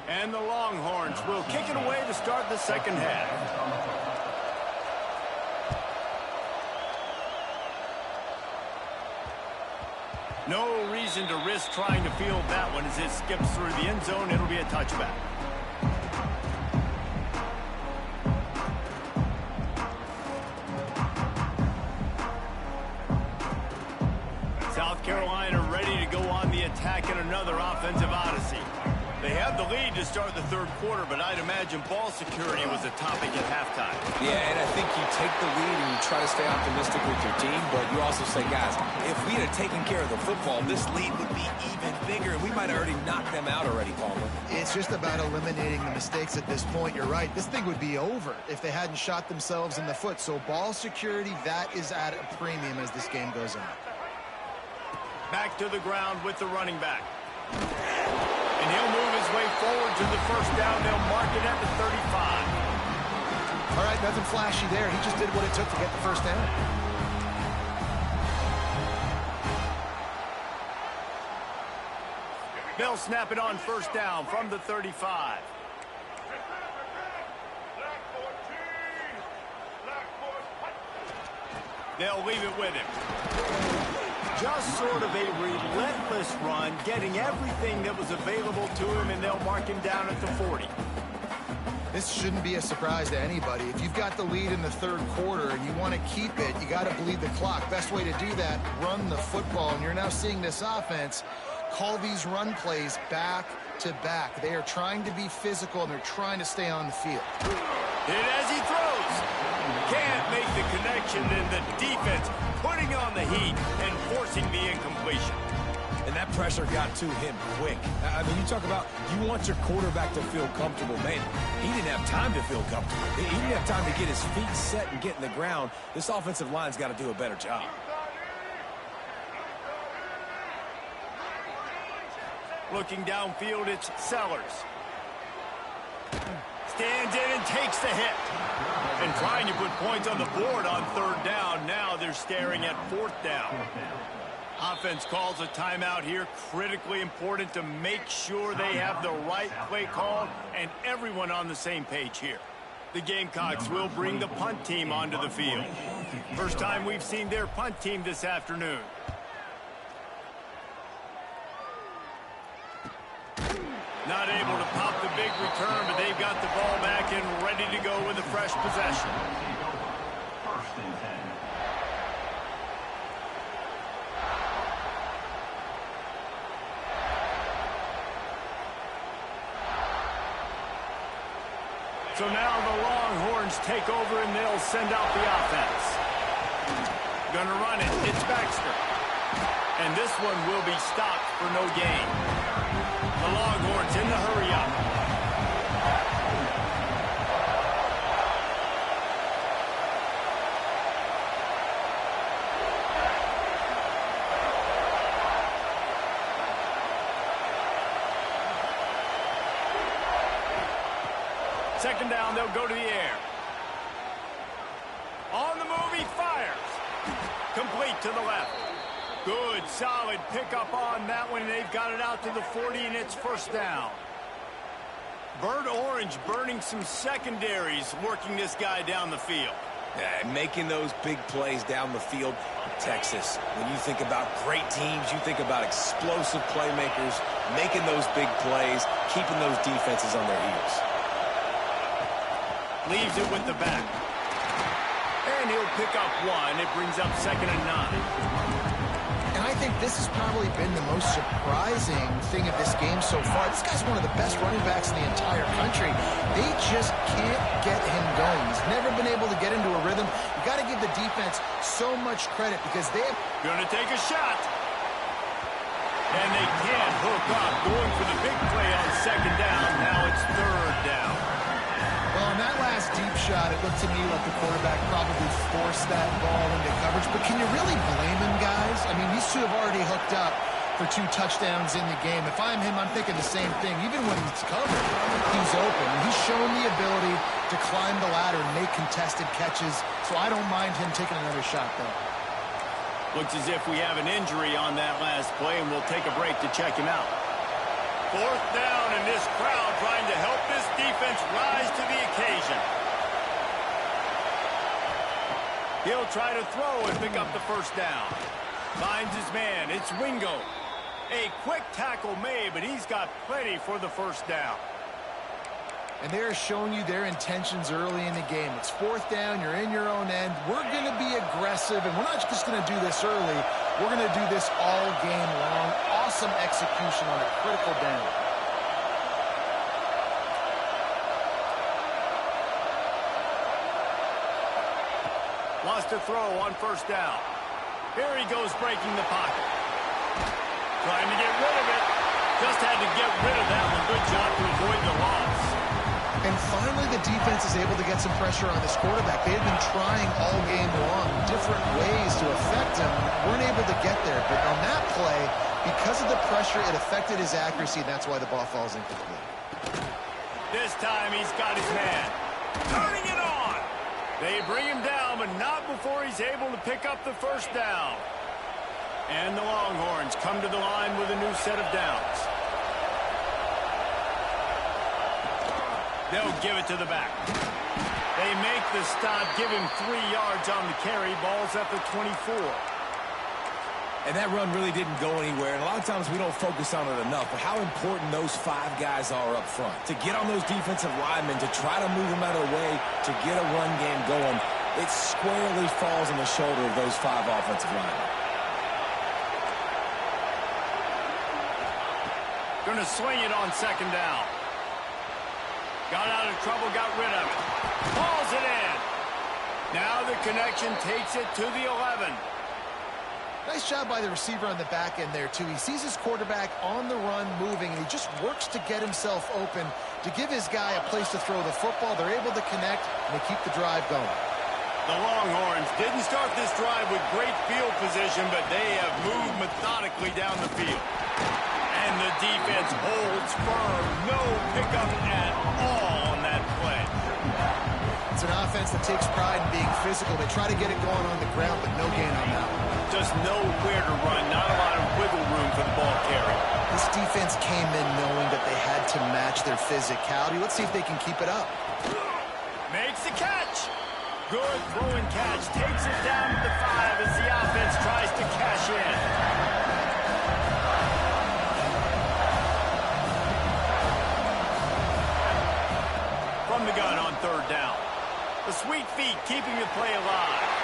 And the Longhorns will kick it away to start the second half. No reason to risk trying to field that one as it skips through the end zone. It'll be a touchback. South Carolina ready to go on the attack in another offensive odyssey. They have the lead to start the third quarter, but I'd imagine ball security was a topic at halftime. Yeah, and I think you take the lead and you try to stay optimistic with your team, but you also say, guys, if we had taken care of the football, this lead would be even bigger, and we might have already knocked them out already, Palmer. It's just about eliminating the mistakes at this point. You're right. This thing would be over if they hadn't shot themselves in the foot. So ball security, that is at a premium as this game goes on. Back to the ground with the running back. And he'll move his way forward to the first down. They'll mark it at the 35. All right, nothing flashy there. He just did what it took to get the first down. They'll snap it on first down from the 35. They'll leave it with him. Just sort of a relentless run, getting everything that was available to him, and they'll mark him down at the 40. This shouldn't be a surprise to anybody. If you've got the lead in the third quarter and you want to keep it, you got to bleed the clock. Best way to do that, run the football. And you're now seeing this offense call these run plays back to back. They are trying to be physical, and they're trying to stay on the field. Hit as he throws. Can't make the connection, and the defense putting on the heat and forcing the incompletion. And that pressure got to him quick. I mean, you talk about you want your quarterback to feel comfortable. Man, he didn't have time to feel comfortable. He didn't have time to get his feet set and get in the ground. This offensive line's got to do a better job. Looking downfield, it's Sellers. Stands in and takes the hit. And trying to put points on the board on third down. Now they're staring at fourth down. Offense calls a timeout here. Critically important to make sure they have the right play call and everyone on the same page here. The Gamecocks will bring the punt team onto the field. First time we've seen their punt team this afternoon. Not able to pop the big return, but they've got the ball back and ready to go with a fresh possession. First and 10. So now the Longhorns take over and they'll send out the offense. Gonna run it. It's Baxter. And this one will be stopped for no gain. The Longhorns in the hurry up. Second down, they'll go to the air. On the move, he fires. Complete to the left. Good, solid pickup on that one. They've got it out to the 40, and it's first down. Bird Orange burning some secondaries, working this guy down the field. Yeah, making those big plays down the field. Texas, when you think about great teams, you think about explosive playmakers, making those big plays, keeping those defenses on their heels. Leaves it with the back. And he'll pick up one. It brings up 2nd and 9. And I think this has probably been the most surprising thing of this game so far. This guy's one of the best running backs in the entire country. They just can't get him going. He's never been able to get into a rhythm. You got to give the defense so much credit because they have... Gonna take a shot. And they can't hook up. Going for the big play on 2nd down. Now it's 3rd down. Well, on that last deep shot, it looked to me like the quarterback probably forced that ball into coverage. But can you really blame him, guys? I mean, these two have already hooked up for 2 touchdowns in the game. If I'm him, I'm thinking the same thing. Even when he's covered, he's open. He's shown the ability to climb the ladder and make contested catches, so I don't mind him taking another shot there. Looks as if we have an injury on that last play, and we'll take a break to check him out. 4th down, and this crowd trying to help this defense rise to the occasion. He'll try to throw and pick up the 1st down. Finds his man. It's Wingo. A quick tackle made, but he's got plenty for the 1st down. And they're showing you their intentions early in the game. It's 4th down. You're in your own end. We're going to be aggressive, and we're not just going to do this early. We're going to do this all game long. Awesome execution on a critical down. Wants to throw on 1st down. Here he goes breaking the pocket. Trying to get rid of it. Just had to get rid of that one. Good job to avoid the loss. And finally, the defense is able to get some pressure on this quarterback. They've been trying all game long, different ways to affect him. Weren't able to get there. But on that play, because of the pressure, it affected his accuracy. That's why the ball falls incomplete. This time he's got his man. Turning it on. They bring him down, but not before he's able to pick up the 1st down. And the Longhorns come to the line with a new set of downs. They'll give it to the back. They make the stop, give him 3 yards on the carry. Ball's at the 24. And that run really didn't go anywhere. And a lot of times we don't focus on it enough. But how important those 5 guys are up front. To get on those defensive linemen, to try to move them out of the way, to get a run game going, it squarely falls on the shoulder of those 5 offensive linemen. Going to swing it on 2nd down. Got out of trouble, got rid of it. Hauls it in. Now the connection takes it to the 11. Nice job by the receiver on the back end there, too. He sees his quarterback on the run moving, and he just works to get himself open to give his guy a place to throw the football. They're able to connect, and they keep the drive going. The Longhorns didn't start this drive with great field position, but they have moved methodically down the field. And the defense holds firm. No pickup at all on that play. It's an offense that takes pride in being physical. They try to get it going on the ground, but no gain on that one. Just nowhere to run. Not a lot of wiggle room for the ball carrier. This defense came in knowing that they had to match their physicality. Let's see if they can keep it up. Makes the catch. Good throw and catch. Takes it down to the 5 as the offense tries to cash in. From the gun on 3rd down. The sweet feet keeping the play alive.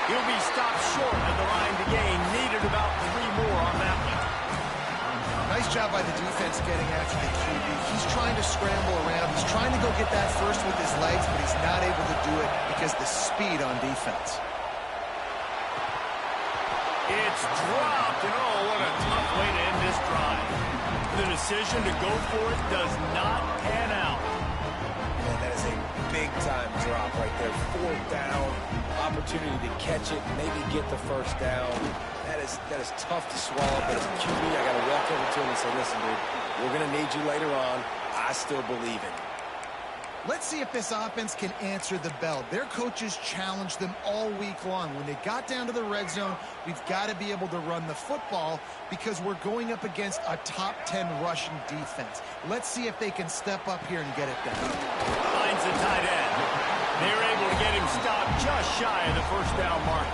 He'll be stopped short at the line to gain. Needed about 3 more on that one. Nice job by the defense getting after the QB. He's trying to scramble around. He's trying to go get that first with his legs, but he's not able to do it because of the speed on defense. It's dropped, and oh, what a tough way to end this drive. The decision to go for it does not pan out. Man, that is a big-time drop right there. 4th down, opportunity to catch it, maybe get the 1st down. That is tough to swallow, but as a QB, I got to walk over to him and say, listen, dude, we're going to need you later on. I still believe in you. Let's see if this offense can answer the bell. Their coaches challenged them all week long. When they got down to the red zone, we've got to be able to run the football because we're going up against a top 10 rushing defense. Let's see if they can step up here and get it done. Finds the tight end. They're able to get him stopped just shy of the 1st down mark.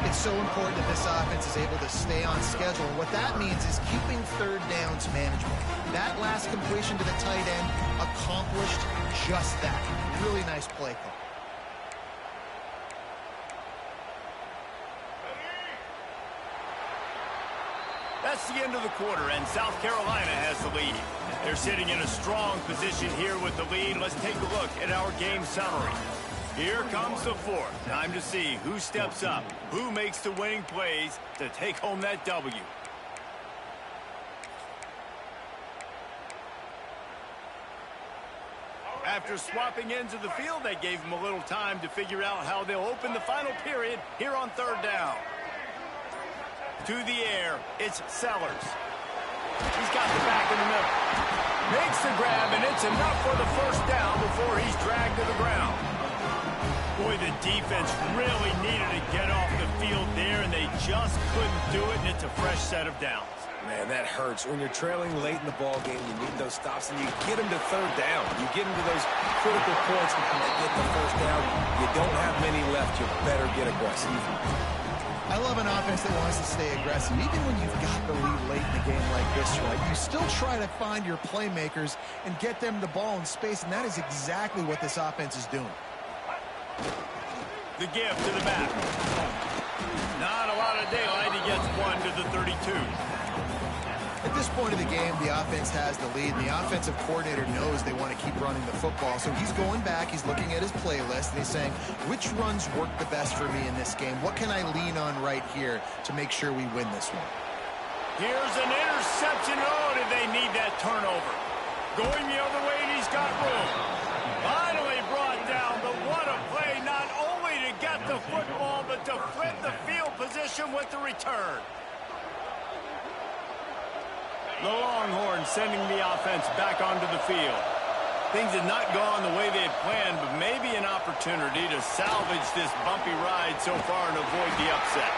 It's so important that this offense is able to stay on schedule. And what that means is keeping 3rd downs manageable. That last completion to the tight end accomplished just that. Really nice play call. That's the end of the quarter, and South Carolina has the lead. They're sitting in a strong position here with the lead. Let's take a look at our game summary. Here comes the 4th. Time to see who steps up, who makes the winning plays to take home that W. After swapping ends of the field, they gave them a little time to figure out how they'll open the final period here on 3rd down. To the air, it's Sellers. He's got the back in the middle. Makes the grab, and it's enough for the first down before he's dragged to the ground. Boy, the defense really needed to get off the field there, and they just couldn't do it, and it's a fresh set of downs. Man, that hurts. When you're trailing late in the ball game, you need those stops, and you get them to third down. You get them to those critical points and get the first down. You don't have many left. You better get aggressive. I love an offense that wants to stay aggressive. Even when you've got the lead late in the game like this, right, you still try to find your playmakers and get them the ball in space, and that is exactly what this offense is doing. The give to the back. Not a lot of daylight. He gets one to the 32. At this point of the game, the offense has the lead, and the offensive coordinator knows they want to keep running the football. So he's going back, he's looking at his playlist, and he's saying, which runs work the best for me in this game? What can I lean on right here to make sure we win this one? Here's an interception. Oh, did they need that turnover? Going the other way, and he's got room. Finally brought down, but what a play, not only to get the football, but to flip the field position with the return. The Longhorns sending the offense back onto the field. Things had not gone the way they had planned, but maybe an opportunity to salvage this bumpy ride so far and avoid the upset.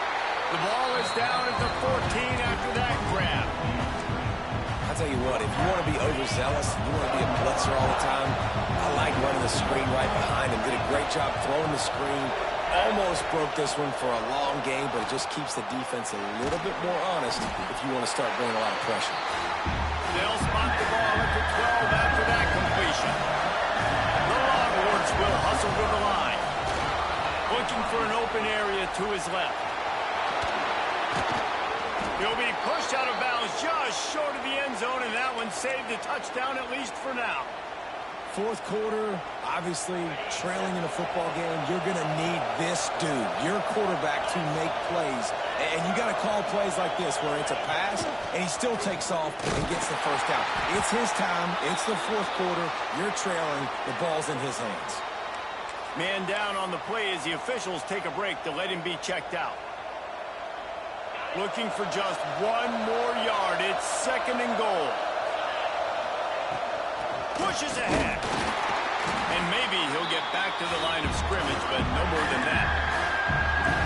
The ball is down at the 14 after that grab. I'll tell you what, if you want to be overzealous, you want to be a blitzer all the time, I like running the screen right behind him. Did a great job throwing the screen. Almost broke this one for a long game, but it just keeps the defense a little bit more honest if you want to start bringing a lot of pressure. They'll spot the ball at the 12 after that completion. The Longhorns will hustle to the line. Looking for an open area to his left. He'll be pushed out of bounds just short of the end zone, and that one saved a touchdown at least for now. Fourth quarter, obviously trailing in a football game, you're going to need this dude, your quarterback, to make plays. And you got to call plays like this where it's a pass and he still takes off and gets the first down. It's his time. It's the fourth quarter. You're trailing. The ball's in his hands. Man down on the play as the officials take a break to let him be checked out. Looking for just one more yard. It's second and goal. Pushes ahead. And maybe he'll get back to the line of scrimmage, but no more than that.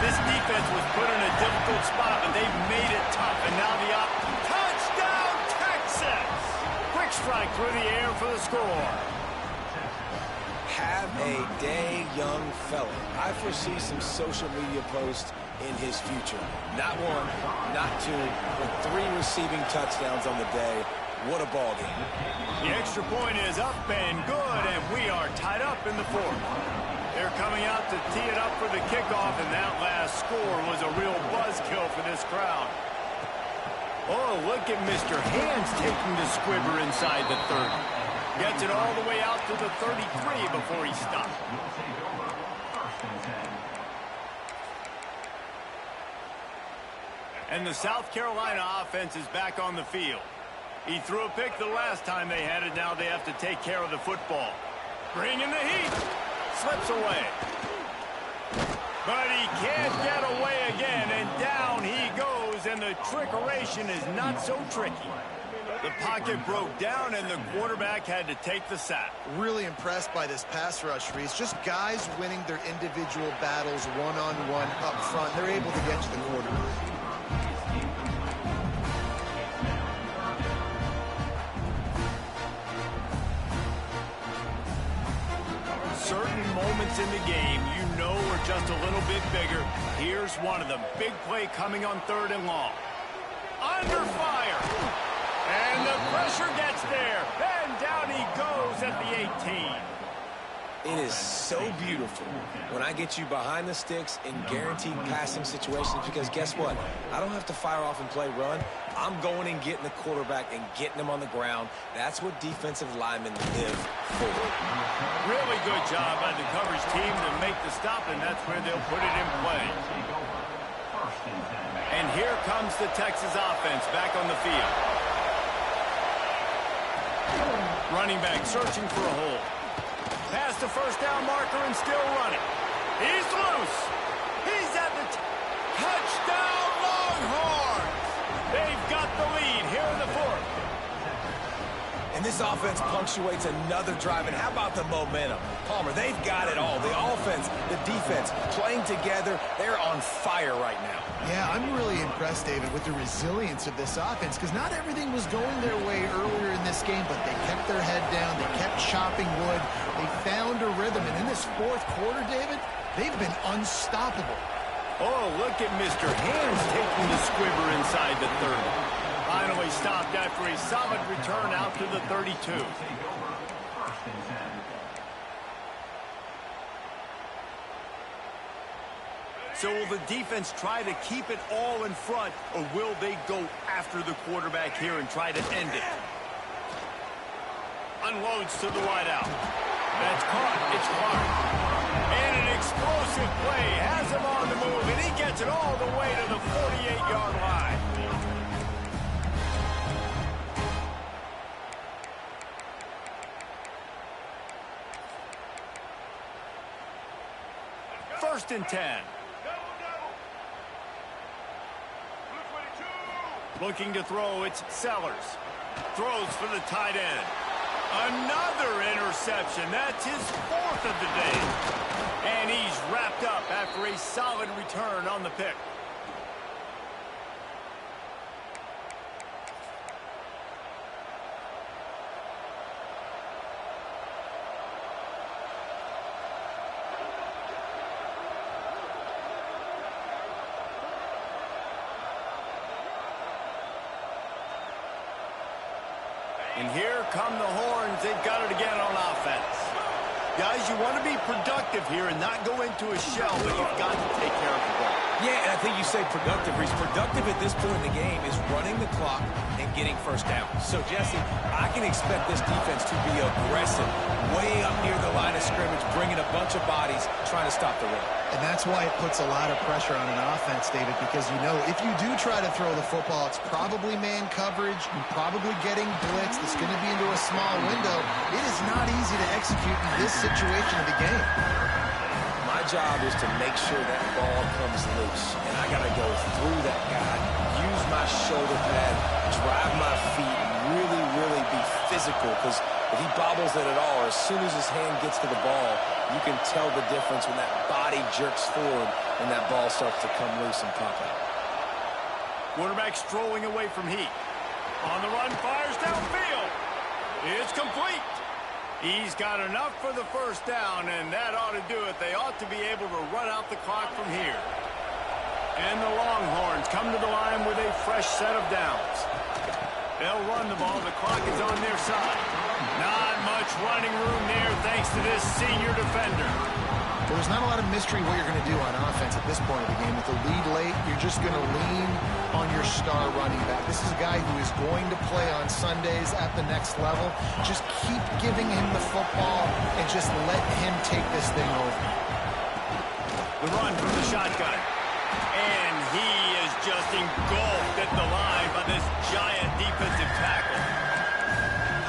This defense was put in a difficult spot, but they've made it tough. And now the touchdown, Texas! Quick strike through the air for the score. Have a day, young fella. I foresee some social media posts in his future. Not one, not two, but 3 receiving touchdowns on the day. What a ball game. The extra point is up and good, and we are tied up in the fourth. They're coming out to tee it up for the kickoff, and that last score was a real buzzkill for this crowd. Oh, look at Mr. Hands taking the squibber inside the 30. Gets it all the way out to the 33 before he stopped. And the South Carolina offense is back on the field. He threw a pick the last time they had it. Now they have to take care of the football. Bringing the heat. Slips away. But he can't get away again, and down he goes, and the trickeration is not so tricky. The pocket broke down, and the quarterback had to take the sack. Really impressed by this pass rush, Reese. Just guys winning their individual battles one-on-one up front. They're able to get to the quarterback. Certain moments in the game you know are just a little bit bigger. Here's one of them. Big play coming on 3rd and long. Under fire. And the pressure gets there. And down he goes at the 18. It is so beautiful when I get you behind the sticks in guaranteed passing situations, because guess what? I don't have to fire off and play run. I'm going and getting the quarterback and getting him on the ground. That's what defensive linemen live for. Really good job by the coverage team to make the stop, and that's where they'll put it in play. And here comes the Texas offense back on the field. Running back searching for a hole. Past the first down marker and still running. He's loose. He's at the Touchdown, Longhorns! They've got the lead here in the fourth. And this offense punctuates another drive. And how about the momentum? Palmer, they've got it all. The offense, the defense, playing together. They're on fire right now. Yeah, I'm really impressed, David, with the resilience of this offense, because not everything was going their way earlier in this game, but they kept their head down. They kept chopping wood. They found a rhythm. And in this fourth quarter, David, they've been unstoppable. Oh, look at Mr. Hands taking the squibber inside the 30. Finally stopped after a solid return out to the 32. Take over. First and 10. So will the defense try to keep it all in front, or will they go after the quarterback here and try to end it? Unloads to the wideout. That's caught. It's Clark. And an explosive play has him on the move, and he gets it all the way to the 48-yard line. First and 10. Looking to throw, it's Sellers. Throws for the tight end. Another interception. That's his fourth of the day. And he's wrapped up after a solid return on the pick. And here come the horns. They've got it again on offense. Guys, you want to be productive here and not go into a shell, but you've got to take care of the ball. Yeah, and I think you say productive. Reese, productive at this point in the game is running the clock and getting first down. So, Jesse, I can expect this defense to be aggressive, way up near the line of scrimmage, bringing a bunch of bodies, trying to stop the run. And that's why it puts a lot of pressure on an offense, David, because you know if you do try to throw the football, it's probably man coverage, you're probably getting blitzed, it's going to be into a small window. It is not easy to execute in this situation of the game. My job is to make sure that ball comes loose, and I got to go through that guy, use my shoulder pad, drive my feet, and really be physical, because if he bobbles it at all, or as soon as his hand gets to the ball, you can tell the difference when that body jerks forward and that ball starts to come loose and pop out. Quarterback strolling away from Heat. On the run, fires downfield. It's complete. He's got enough for the first down, and that ought to do it. They ought to be able to run out the clock from here. And the Longhorns come to the line with a fresh set of downs. They'll run the ball. The clock is on their side. Not much running room there thanks to this senior defender. Well, there's not a lot of mystery what you're going to do on offense at this point of the game. With the lead late, you're just going to lean on your star running back. This is a guy who is going to play on Sundays at the next level. Just keep giving him the football and just let him take this thing over. The run from the shotgun. And he is just engulfed at the line by this giant defensive tackle.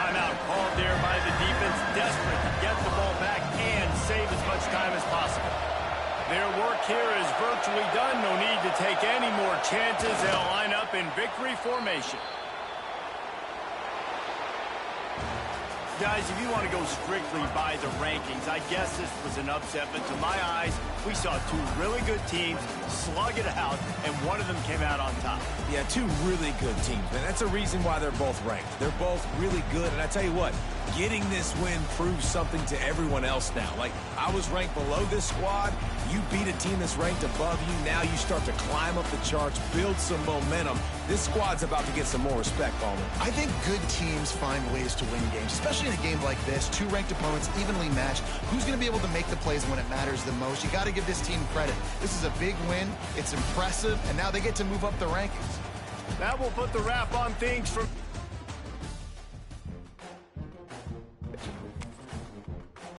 Timeout called there by the defense, desperate to get the ball back and save as much time as possible. Their work here is virtually done. No need to take any more chances. They'll line up in victory formation. Guys, if you want to go strictly by the rankings, I guess this was an upset, but to my eyes, we saw two really good teams slug it out, and one of them came out on top. Yeah, two really good teams, man. That's a reason why they're both ranked. They're both really good, and I tell you what, getting this win proves something to everyone else now. Like, I was ranked below this squad. You beat a team that's ranked above you. Now you start to climb up the charts, build some momentum. This squad's about to get some more respect, Palmer. I think good teams find ways to win games, especially in a game like this. Two ranked opponents, evenly matched. Who's going to be able to make the plays when it matters the most? You got to give this team credit. This is a big win. It's impressive, and now they get to move up the rankings. That will put the wrap on things from...